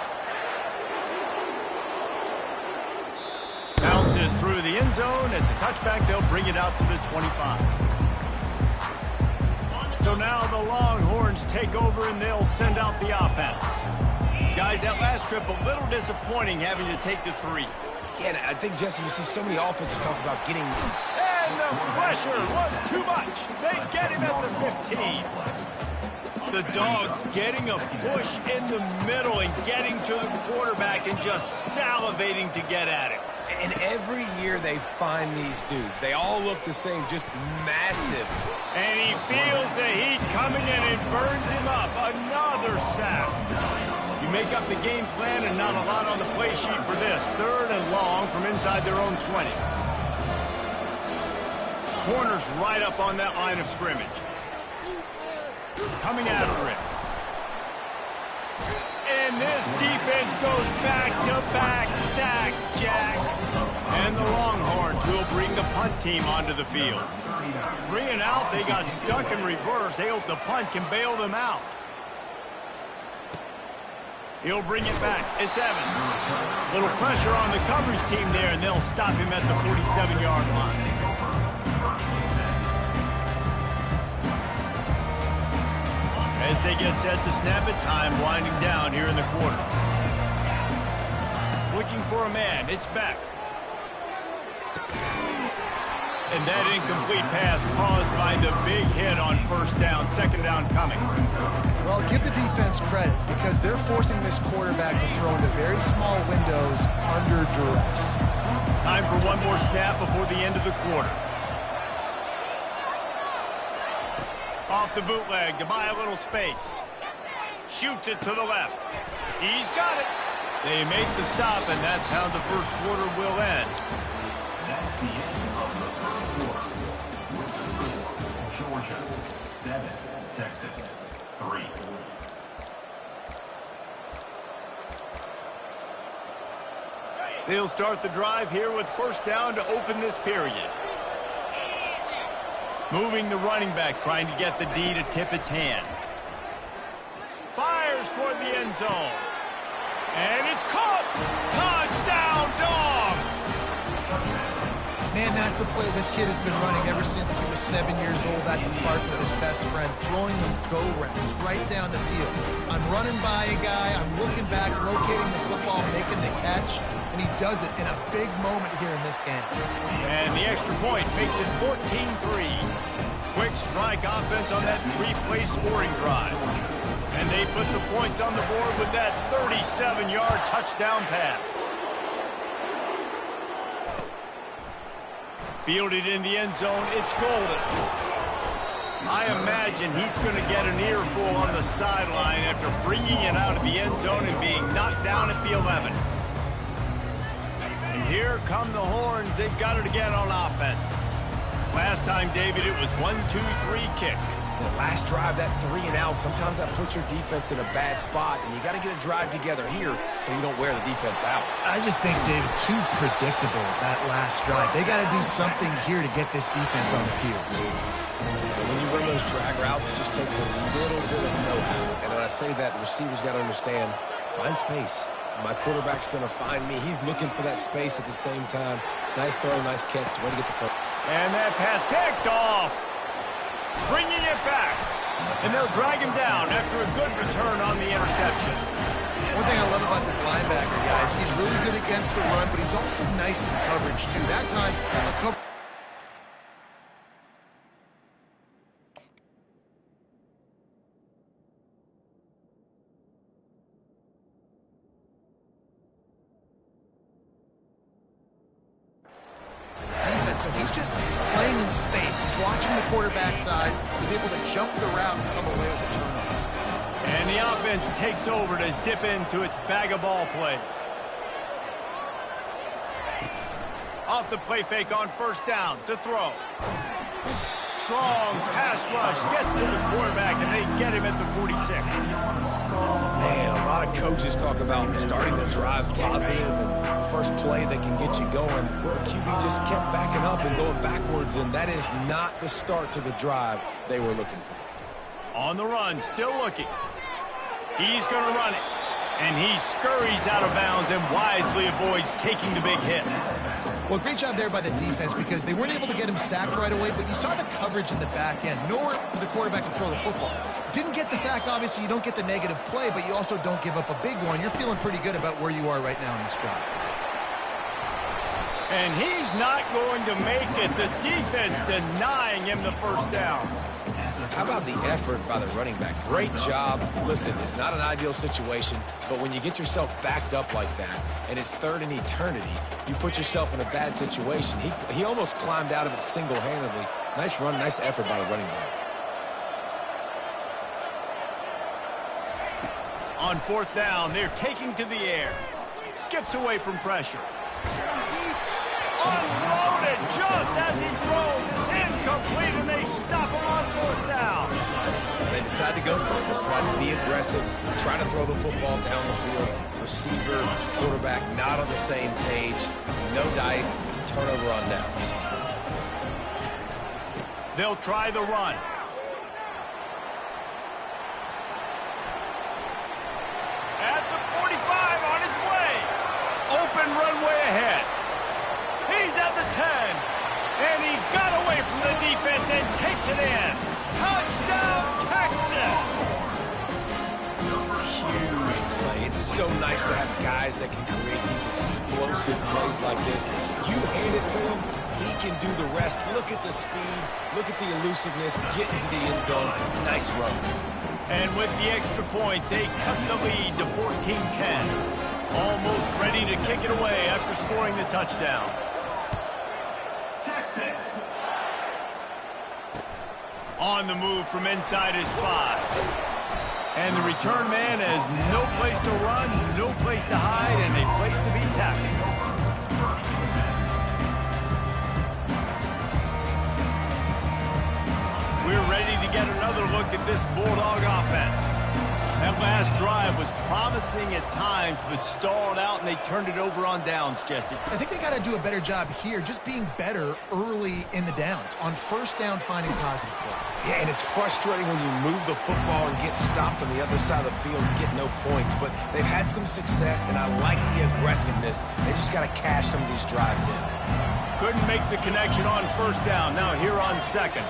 Bounces through the end zone. It's a touchback. They'll bring it out to the 25. So now the Longhorns take over and they'll send out the offense. Guys, that last trip a little disappointing having to take the 3. Yeah, I think, Jesse, you see so many offenses talk about getting... And the pressure was too much. They get him at the 15. The Dogs getting a push in the middle and getting to the quarterback and just salivating to get at it. And every year they find these dudes. They all look the same, just massive. And he feels the heat coming in and burns him up. Another sack. You make up the game plan and not a lot on the play sheet for this. 3rd and long from inside their own 20. Corners right up on that line of scrimmage. Coming after it. And this defense goes back-to-back sack, Jack. And the Longhorns will bring the punt team onto the field. 3 and out, they got stuck in reverse. They hope the punt can bail them out. He'll bring it back. It's Evans. Little pressure on the coverage team there, and they'll stop him at the 47-yard line. As they get set to snap it, time winding down here in the quarter. Looking for a man. It's back. And that incomplete pass caused by the big hit on first down. 2nd down coming. Well, give the defense credit because they're forcing this quarterback to throw into very small windows under duress. Time for one more snap before the end of the quarter. Off the bootleg to buy a little space. Shoots it to the left. He's got it. They make the stop, and that's how the first quarter will end. That's the end of the 1st quarter. With the score, Georgia 7, Texas 3. They'll start the drive here with first down to open this period. Moving the running back, trying to get the D to tip its hand. Fires toward the end zone. And it's caught! Touchdown, Dogs! Man, that's a play this kid has been running ever since he was 7 years old at the park with his best friend, throwing them go routes right down the field. I'm running by a guy, I'm looking back, locating the football, making the catch, and he does it in a big moment here in this game. And the extra point makes it 14-3. Quick strike offense on that three-play scoring drive. And they put the points on the board with that 37-yard touchdown pass. Fielded in the end zone, it's Golden. I imagine he's going to get an earful on the sideline after bringing it out of the end zone and being knocked down at the 11. And here come the horns. They've got it again on offense. Last time, David, it was 1-2-3 kick. The last drive, that 3 and out, sometimes that puts your defense in a bad spot, and you got to get a drive together here so you don't wear the defense out. I just think, David, too predictable, that last drive. They got to do something here to get this defense on the field. When you run those drag routes, it just takes a little bit of know-how. And when I say that, the receivers got to understand, find space. My quarterback's going to find me. He's looking for that space at the same time. Nice throw, nice catch. Way to get the first. And that pass picked off. Bringing it back. And they'll drag him down after a good return on the interception. One thing I love about this linebacker, guys, he's really good against the run, but he's also nice in coverage, too. That time, a cover... So he's just playing in space. He's watching the quarterback's eyes. He's able to jump the route and come away with a turnover. And the offense takes over to dip into its bag of ball plays. Off the play fake on first down to throw. Strong pass rush gets to the quarterback, and they get him at the 46. Man, a lot of coaches talk about starting the drive positive and the first play that can get you going. The QB just kept backing up and going backwards, and that is not the start to the drive they were looking for. On the run, still looking. He's going to run it. And he scurries out of bounds and wisely avoids taking the big hit. Well, great job there by the defense because they weren't able to get him sacked right away, but you saw the coverage in the back end. Nowhere for the quarterback to throw the football. Didn't get the sack, obviously. You don't get the negative play, but you also don't give up a big one. You're feeling pretty good about where you are right now in this drive. And he's not going to make it. The defense denying him the first down. How about the effort by the running back? Great job. Listen, it's not an ideal situation, but when you get yourself backed up like that, and it's third in eternity, you put yourself in a bad situation. He almost climbed out of it single-handedly. Nice run, nice effort by the running back. On fourth down, they're taking to the air. Skips away from pressure. Unloaded just as he throws. It's incomplete, and they stop him on fourth down. They decide to go for it. They decide to be aggressive, try to throw the football down the field. Receiver, quarterback not on the same page. No dice, turnover on downs. They'll try the run. At the 45 on his way. Open runway ahead. He's at the 10. And he got away from the defense and takes it in. Touchdown, Texas! Huge play. It's so nice to have guys that can create these explosive plays like this. You hand it to him, he can do the rest. Look at the speed. Look at the elusiveness. Get into the end zone. Nice run. And with the extra point, they cut the lead to 14-10. Almost ready to kick it away after scoring the touchdown. Texas. On the move from inside his 5. And the return man has no place to run, no place to hide, and a place to be tackled. We're ready to get another look at this Bulldog offense. That That last drive was promising at times, but stalled out, and they turned it over on downs, Jesse. I think they got to do a better job here, just being better early in the downs, on first down finding positive plays. Yeah, and it's frustrating when you move the football and get stopped on the other side of the field and get no points. But they've had some success, and I like the aggressiveness. They just got to cash some of these drives in. Couldn't make the connection on first down. Now here on second.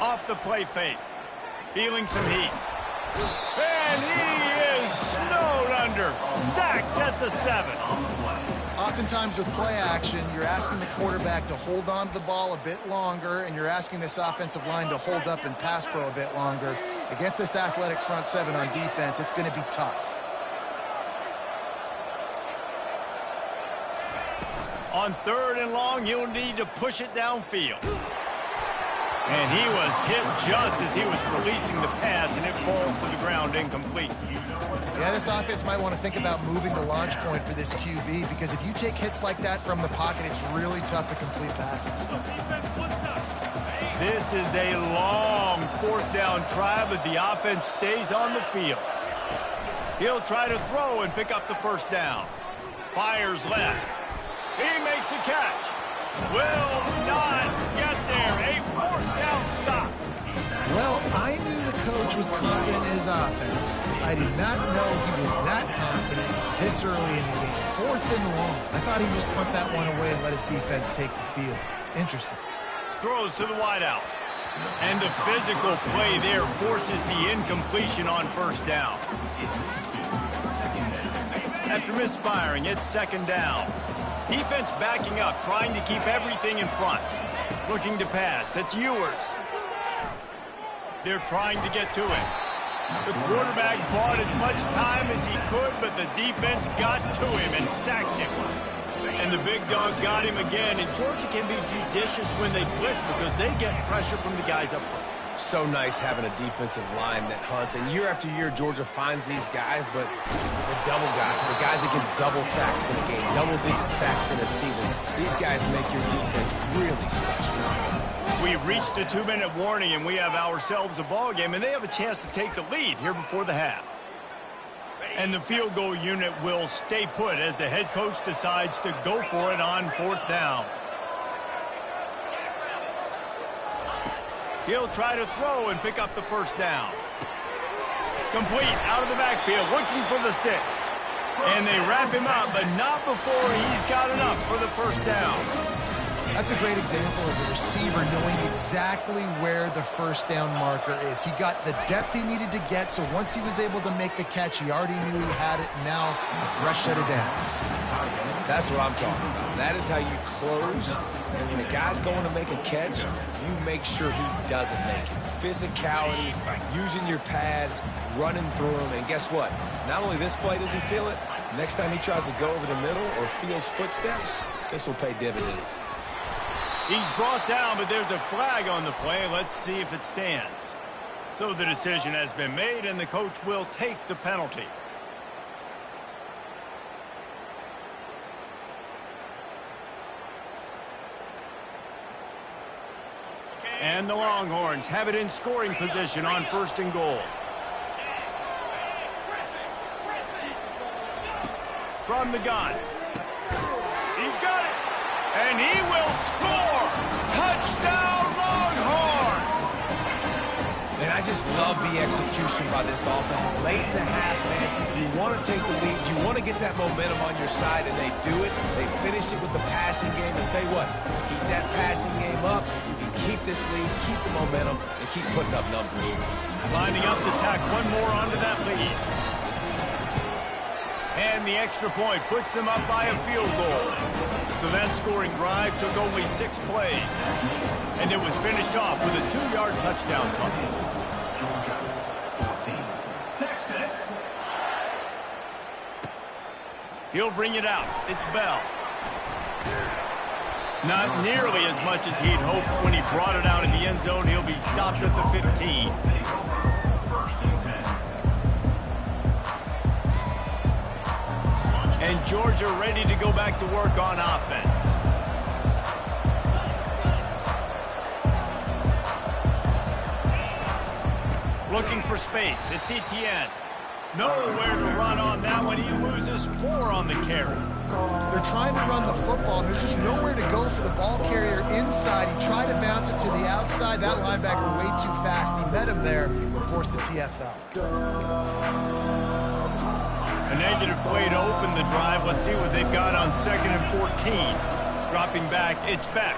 Off the play fake. Feeling some heat. And he is snowed under. Sacked at the 7. Oftentimes with play action, you're asking the quarterback to hold on to the ball a bit longer, and you're asking this offensive line to hold up and pass pro a bit longer. Against this athletic front 7 on defense, it's going to be tough. On 3rd and long, you'll need to push it downfield. And he was hit just as he was releasing the pass, and it falls to the ground incomplete. Yeah, this offense might want to think about moving the launch point for this QB, because if you take hits like that from the pocket, it's really tough to complete passes. This is a long 4th down try, but the offense stays on the field. He'll try to throw and pick up the first down. Fires left. He makes a catch. Will not get there. A 4th down stop. Well, I knew the coach was confident in his offense. I did not know he was that confident this early in the game. 4th and long. I thought he'd just punt that one away and let his defense take the field. Interesting. Throws to the wideout. And the physical play there forces the incompletion on first down. After misfiring, it's 2nd down. Defense backing up, trying to keep everything in front. Looking to pass. It's Ewers. They're trying to get to it. The quarterback bought as much time as he could, but the defense got to him and sacked him. And the big dog got him again. And Georgia can be judicious when they blitz because they get pressure from the guys up front. So nice having a defensive line that hunts. And year after year, Georgia finds these guys, but the double guys, the guys that get double sacks in a game, double-digit sacks in a season, these guys make your defense really special. We've reached the 2-minute warning, and we have ourselves a ball game, and they have a chance to take the lead here before the half. And the field goal unit will stay put as the head coach decides to go for it on 4th down. He'll try to throw and pick up the first down. Complete out of the backfield, looking for the sticks. And they wrap him up, but not before he's got enough for the first down. That's a great example of the receiver knowing exactly where the first down marker is. He got the depth he needed to get, so once he was able to make the catch, he already knew he had it, and now a fresh set of downs. That's what I'm talking about. That is how you close. And when a guy's going to make a catch, you make sure he doesn't make it. Physicality, using your pads, running through them, and guess what? Not only this play does he feel it, next time he tries to go over the middle or feels footsteps, this will pay dividends. He's brought down, but there's a flag on the play. Let's see if it stands. So the decision has been made, and the coach will take the penalty. And the Longhorns have it in scoring position on 1st and goal. From the gun. He's got it. And he will score. Touchdown, Longhorn. And I just love the execution by this offense. Late in the half, man, you want to take the lead. You want to get that momentum on your side, and they do it. They finish it with the passing game. And tell you what, keep that passing game up. You can keep this lead, keep the momentum, and keep putting up numbers. Lining up to tack one more onto that lead. And the extra point puts them up by a field goal. So that scoring drive took only 6 plays. And it was finished off with a 2-yard touchdown toss. Texas. He'll bring it out. It's Bell. Not nearly as much as he'd hoped when he brought it out in the end zone. He'll be stopped at the 15. And Georgia ready to go back to work on offense. Looking for space. It's Etienne. Nowhere to run on that one. He loses 4 on the carry. They're trying to run the football. There's just nowhere to go for the ball carrier inside. He tried to bounce it to the outside. That linebacker way too fast. He met him there and forced the TFL. A negative play to open the drive. Let's see what they've got on 2nd and 14. Dropping back, it's back.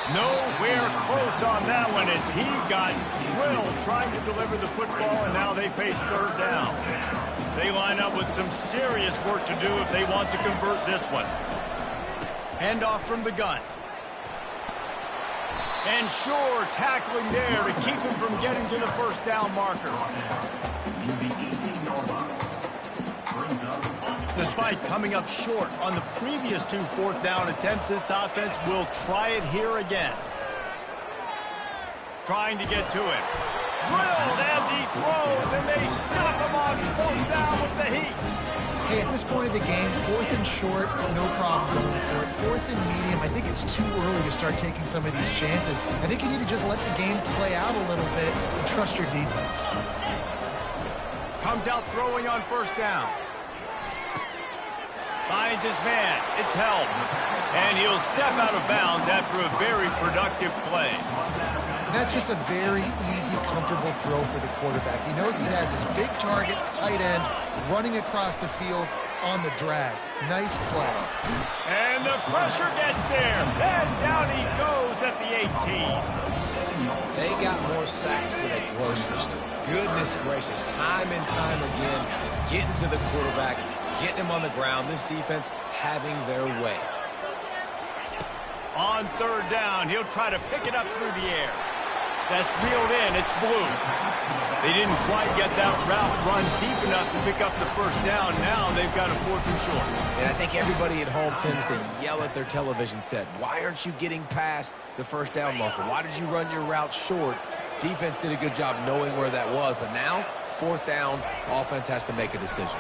Nowhere close on that one as he got drilled trying to deliver the football, and now they face 3rd down. They line up with some serious work to do if they want to convert this one. Handoff from the gun. And Shore tackling there to keep him from getting to the 1st down marker. Despite coming up short on the previous 2 4th down attempts, this offense will try it here again. Trying to get to it. Drilled as he throws, and they stop him on 4th down with the heat. Hey, at this point of the game, 4th and short, no problem going for it. 4th and medium, I think it's too early to start taking some of these chances. I think you need to just let the game play out a little bit and trust your defense. Comes out throwing on 1st down. Finds his man. It's held. And he'll step out of bounds after a very productive play. That's just a very easy, comfortable throw for the quarterback. He knows he has his big target, tight end, running across the field on the drag. Nice play. And the pressure gets there. And down he goes at the 18. They got more sacks than a grocery store. Goodness gracious. Time and time again, getting to the quarterback, getting him on the ground. This defense having their way. On 3rd down, he'll try to pick it up through the air. That's reeled in. It's blue. They didn't quite get that route run deep enough to pick up the 1st down. Now they've got a 4th and short. And I think everybody at home tends to yell at their television set. Why aren't you getting past the 1st down marker? Why did you run your route short? Defense did a good job knowing where that was. But now, 4th down, offense has to make a decision.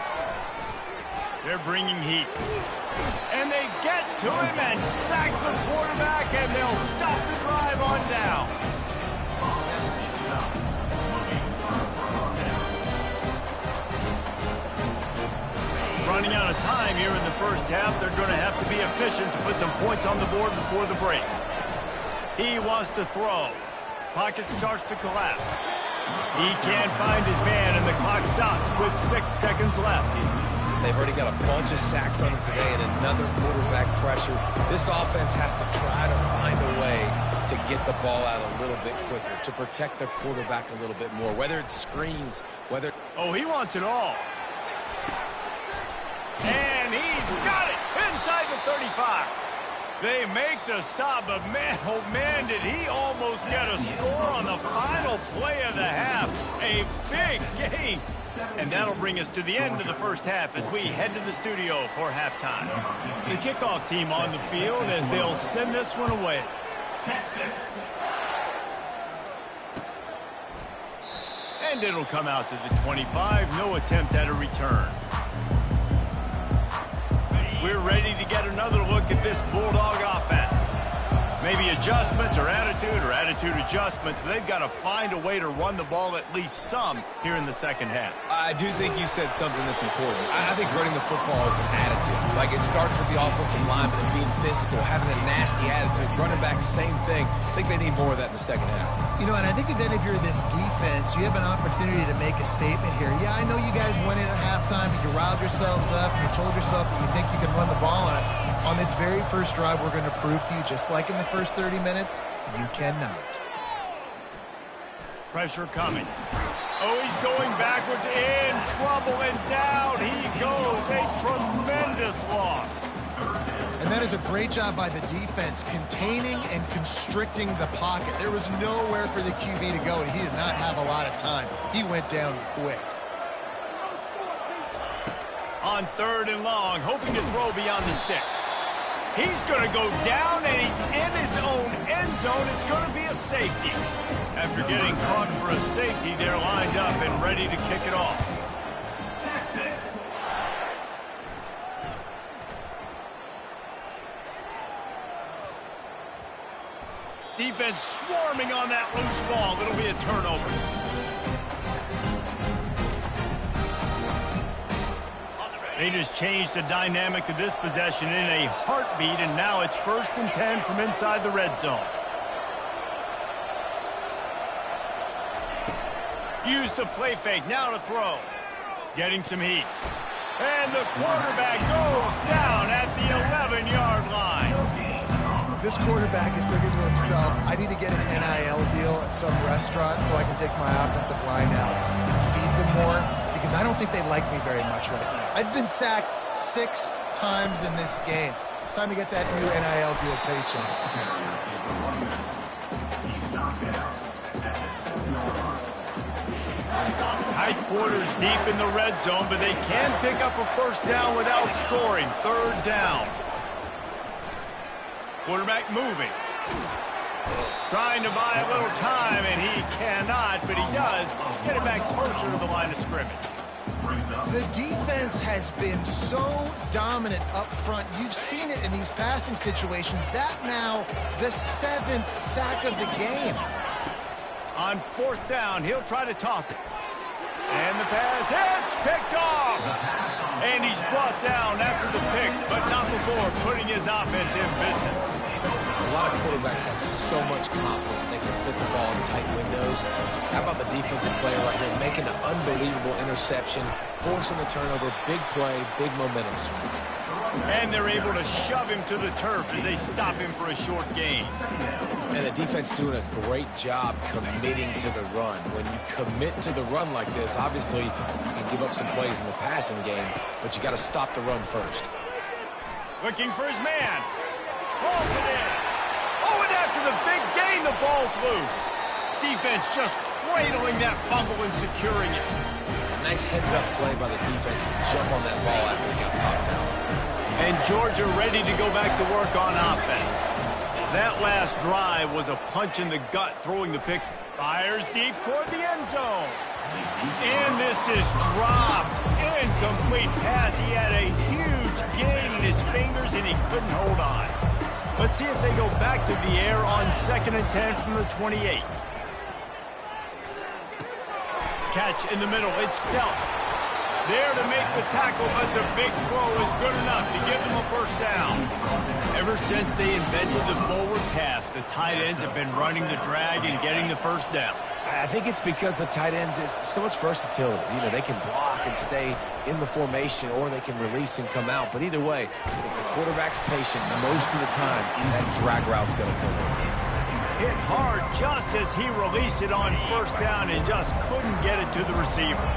They're bringing heat. And they get to him and sack the quarterback, and they'll stop the drive on down. Running out of time here in the 1st half. They're going to have to be efficient to put some points on the board before the break. He wants to throw. Pocket starts to collapse. He can't find his man, and the clock stops with 6 seconds left. They've already got a bunch of sacks on them today and another quarterback pressure. This offense has to try to find a way to get the ball out a little bit quicker, to protect their quarterback a little bit more, whether it's screens, whether... Oh, he wants it all. And he's got it inside the 35. They make the stop, but man, oh man, did he almost get a score on the final play of the half. A big game. And that'll bring us to the end of the 1st half as we head to the studio for halftime. The kickoff team on the field as they'll send this one away. Texas. And it'll come out to the 25. No attempt at a return. We're ready to get another look at this Bulldog offense. Maybe adjustments or attitude adjustments, but they've got to find a way to run the ball at least some here in the 2nd half. I do think you said something that's important. I think running the football is an attitude. Like, it starts with the offensive lineman and being physical, having a nasty attitude. Running back, same thing. I think they need more of that in the 2nd half. You know, and I think then if you're this defense, you have an opportunity to make a statement here. Yeah, I know you guys went in at halftime and you riled yourselves up and you told yourself that you think you can run the ball on us. On this very first drive, we're going to prove to you, just like in the first 30 minutes, you cannot. Pressure coming. Oh, he's going backwards, in trouble, and down he goes. A tremendous loss. And that is a great job by the defense, containing and constricting the pocket. There was nowhere for the QB to go, and he did not have a lot of time. He went down quick. On 3rd and long, hoping to throw beyond the sticks. He's going to go down, and he's in his own end zone. It's going to be a safety. After getting caught for a safety, they're lined up and ready to kick it off. Texas. Defense swarming on that loose ball. It'll be a turnover. They just changed the dynamic of this possession in a heartbeat, and now it's 1st and 10 from inside the red zone. Use the play fake, now to throw. Getting some heat. And the quarterback goes down at the 11-yard line. This quarterback is thinking to himself, I need to get an NIL deal at some restaurant so I can take my offensive line out and feed them more, because I don't think they like me very much right now. I've been sacked 6 times in this game. It's time to get that new NIL deal paycheck. Tight quarters deep in the red zone, but they can pick up a 1st down without scoring. 3rd down. Quarterback moving. Trying to buy a little time, and he cannot, but he does get it back closer to the line of scrimmage. The defense has been so dominant up front. You've seen it in these passing situations. That now the 7th sack of the game. On 4th down, he'll try to toss it. And the pass hits, picked off. And he's brought down after the pick, but not before putting his offense in business. A lot of quarterbacks have so much confidence that they can fit the ball in tight windows. How about the defensive player right here making an unbelievable interception, forcing the turnover, big play, big momentum swing. And they're able to shove him to the turf as they stop him for a short gain. And the defense doing a great job committing to the run. When you commit to the run like this, obviously you can give up some plays in the passing game, but you got to stop the run first. Looking for his man. Rolls it in. Oh, and after the big gain, the ball's loose. Defense just cradling that fumble and securing it. A nice heads-up play by the defense to jump on that ball after it got popped out. And Georgia ready to go back to work on offense. That last drive was a punch in the gut, throwing the pick. Fires deep toward the end zone. And this is dropped. Incomplete pass. He had a huge gain in his fingers, and he couldn't hold on. Let's see if they go back to the air on 2nd and 10 from the 28. Catch in the middle. It's Kelp. There to make the tackle, but the big throw is good enough to give them a 1st down. Ever since they invented the forward pass, the tight ends have been running the drag and getting the 1st down. I think it's because the tight ends is so much versatility. You know, they can block and stay in the formation, or they can release and come out. But either way, if the quarterback's patient, most of the time, that drag route's going to come in. Hit hard just as he released it on 1st down and just couldn't get it to the receiver.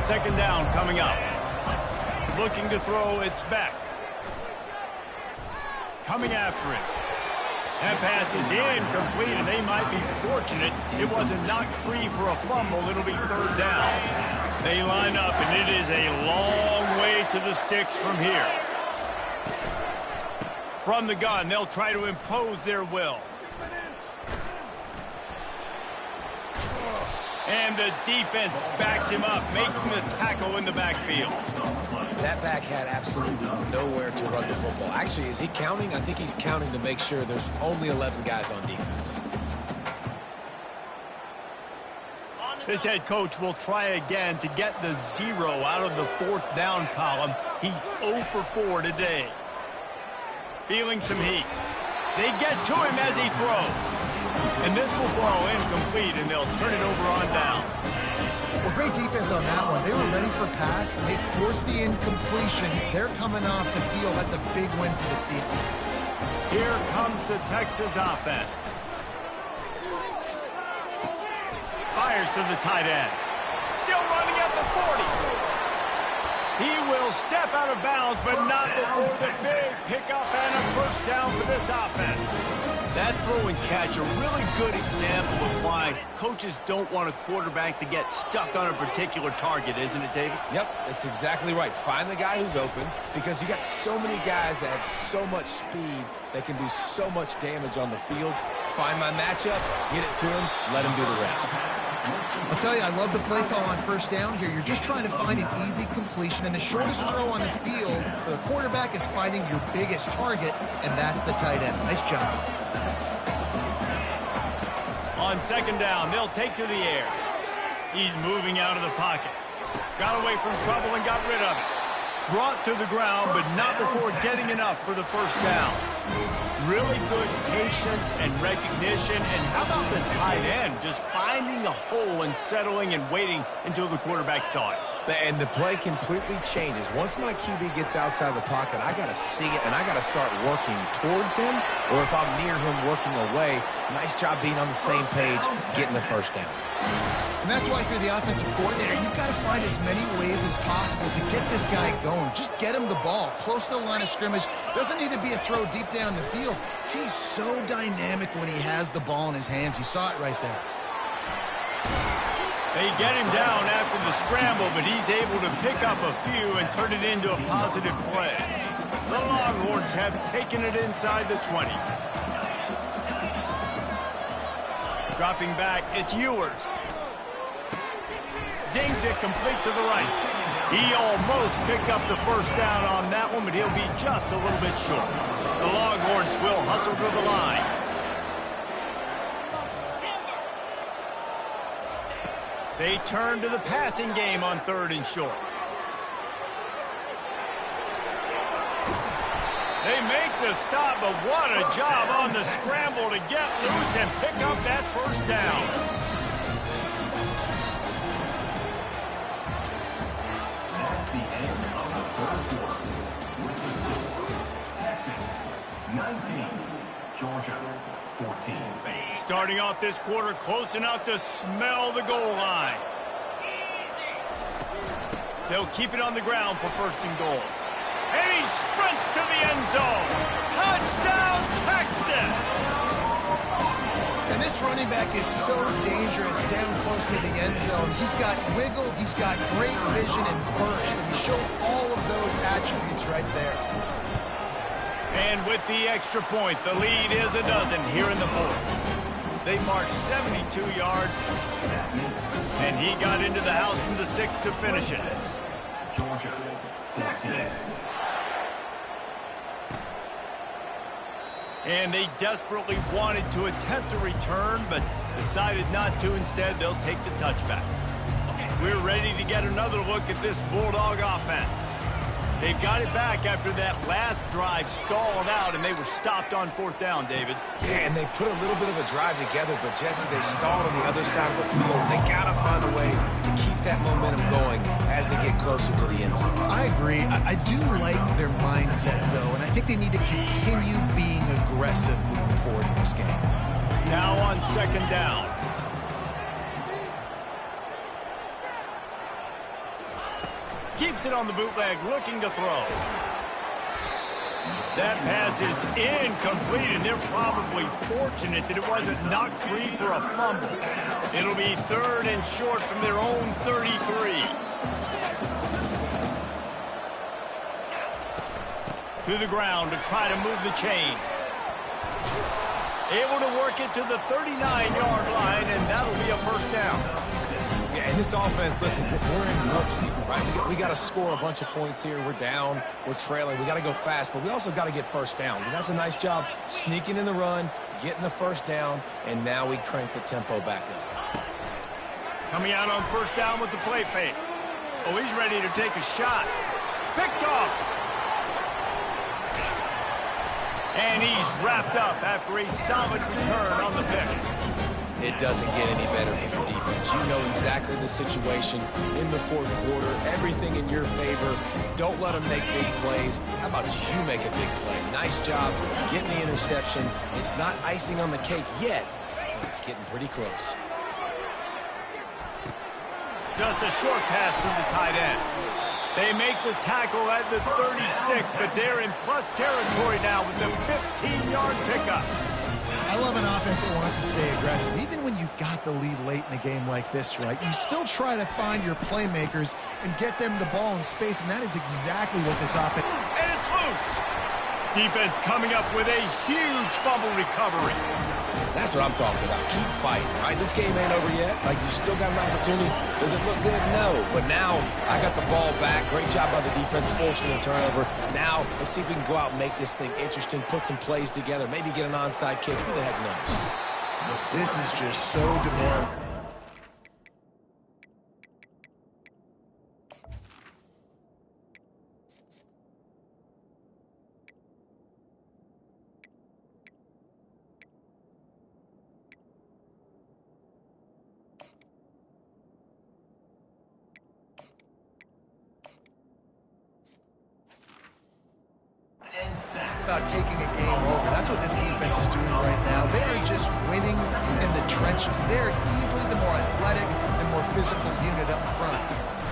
2nd down coming up. Looking to throw, it's back. Coming after it. That pass is incomplete, and they might be fortunate it wasn't knocked free for a fumble. It'll be 3rd down. They line up, and it is a long way to the sticks from here. From the gun, they'll try to impose their will. And the defense backs him up, making the tackle in the backfield. That back had absolutely nowhere to run the football. Actually, is he counting? I think he's counting to make sure there's only 11 guys on defense. This head coach will try again to get the 0 out of the 4th down column. He's 0 for 4 today. Feeling some heat. They get to him as he throws. And this will fall incomplete, and they'll turn it over on down. Well, great defense on that one. They were ready for pass, and they forced the incompletion. They're coming off the field. That's a big win for this defense. Here comes the Texas offense. Fires to the tight end. Still running at the 40. He will step out of bounds, but not before the big pickup and a 1st down for this offense. That throw and catch, a really good example of why coaches don't want a quarterback to get stuck on a particular target, isn't it, David? Yep, that's exactly right. Find the guy who's open, because you got so many guys that have so much speed that can do so much damage on the field. Find my matchup, get it to him, let him do the rest. I'll tell you, I love the play call on 1st down here. You're just trying to find an easy completion, and the shortest throw on the field for the quarterback is finding your biggest target, and that's the tight end. Nice job. On second down, they'll take to the air. He's moving out of the pocket. Got away from trouble and got rid of it. Brought to the ground, but not before getting enough for the first down. Really good patience and recognition. And how about the tight end just finding the hole and settling and waiting until the quarterback saw it. And the play completely changes. Once my QB gets outside the pocket, I got to see it, and I got to start working towards him, or if I'm near him, working away. Nice job being on the same page, getting the first down. And that's why if you're the offensive coordinator, you've got to find as many ways as possible to get this guy going. Just get him the ball close to the line of scrimmage. Doesn't need to be a throw deep down the field. He's so dynamic when he has the ball in his hands. You saw it right there. They get him down after the scramble, but he's able to pick up a few and turn it into a positive play. The Longhorns have taken it inside the 20. Dropping back, it's Ewers. Zings it complete to the right. He almost picked up the first down on that one, but he'll be just a little bit short. The Longhorns will hustle to the line. They turn to the passing game on 3rd and short. They make the stop, but what a job on the scramble to get loose and pick up that first down. That's the end of the third quarter. With the score, Texas 19, Georgia 14. Starting off this quarter close enough to smell the goal line. They'll keep it on the ground for 1st and goal. And he sprints to the end zone. Touchdown, Texas! And this running back is so dangerous down close to the end zone. He's got wiggle, he's got great vision and burst, and he showed all of those attributes right there. And with the extra point, the lead is a dozen here in the 4th. They marched 72 yards, and he got into the house from the 6 to finish it. Georgia, Texas. And they desperately wanted to attempt a return, but decided not to. Instead, they'll take the touchback. We're ready to get another look at this Bulldog offense. They've got it back after that last drive stalled out, and they were stopped on 4th down, David. Yeah, and they put a little bit of a drive together, but, Jesse, they stalled on the other side of the field. They got to find a way to keep that momentum going as they get closer to the end zone. I agree. I do like their mindset, though, and I think they need to continue being aggressive moving forward in this game. Now on 2nd down. Keeps it on the bootleg, looking to throw. That pass is incomplete, and they're probably fortunate that it wasn't knocked free for a fumble. It'll be 3rd and short from their own 33. To the ground to try to move the chains. Able to work it to the 39-yard line, and that'll be a first down. Yeah, and this offense, listen, we're in warp speed, right? We got to score a bunch of points here. We're down. We're trailing. We got to go fast, but we also got to get first downs. And that's a nice job sneaking in the run, getting the first down, and now we crank the tempo back up. Coming out on 1st down with the play fake. Oh, he's ready to take a shot. Picked off. And he's wrapped up after a solid return on the pick. It doesn't get any better from your defense. You know exactly the situation in the 4th quarter. Everything in your favor. Don't let them make big plays. How about you make a big play? Nice job getting the interception. It's not icing on the cake yet, but it's getting pretty close. Just a short pass to the tight end. They make the tackle at the 36, but they're in plus territory now with the 15-yard pickup. I love an offense that wants to stay aggressive. Even when you've got the lead late in a game like this, right, you still try to find your playmakers and get them the ball in space, and that is exactly what this offense... And it's loose. Defense coming up with a huge fumble recovery. That's what I'm talking about. Keep fighting, right? This game ain't over yet. Like, you still got an opportunity. Does it look good? No. But now I got the ball back. Great job by the defense forcing the turnover. Now let's see if we can go out and make this thing interesting, put some plays together, maybe get an onside kick. Who the heck knows? This is just so demoralizing. About taking a game over. That's what this defense is doing right now. They are just winning in the trenches. They're easily the more athletic and more physical unit up front,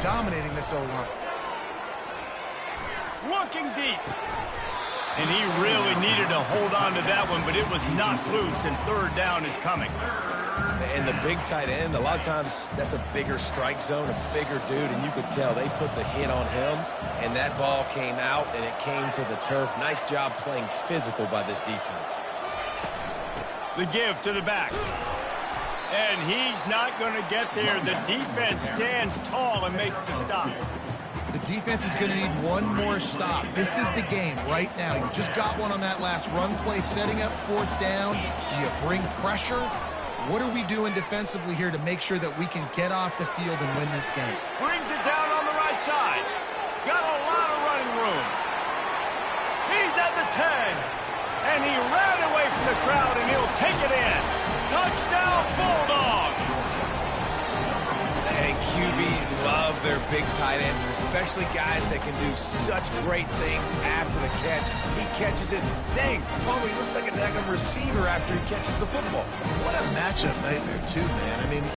dominating this O-line. Looking deep. And he really needed to hold on to that one, but it was knocked loose, and third down is coming. And the big tight end, a lot of times that's a bigger strike zone, a bigger dude, and you could tell they put the hit on him, and that ball came out, and it came to the turf. Nice job playing physical by this defense. The give to the back. And he's not going to get there. The defense stands tall and makes the stop. The defense is going to need one more stop. This is the game right now. You just got one on that last run play, setting up fourth down. Do you bring pressure? What are we doing defensively here to make sure that we can get off the field and win this game? Brings it down on the right side. Got a lot of running room. He's at the 10. And he ran away from the crowd, and he'll take it in. Touchdown, Bulldogs! And QBs love their big tight ends, and especially guys that can do such great things after the catch. He catches it. Dang, Palmer, he looks like a receiver after he catches the football. What a matchup nightmare, too, man. I mean,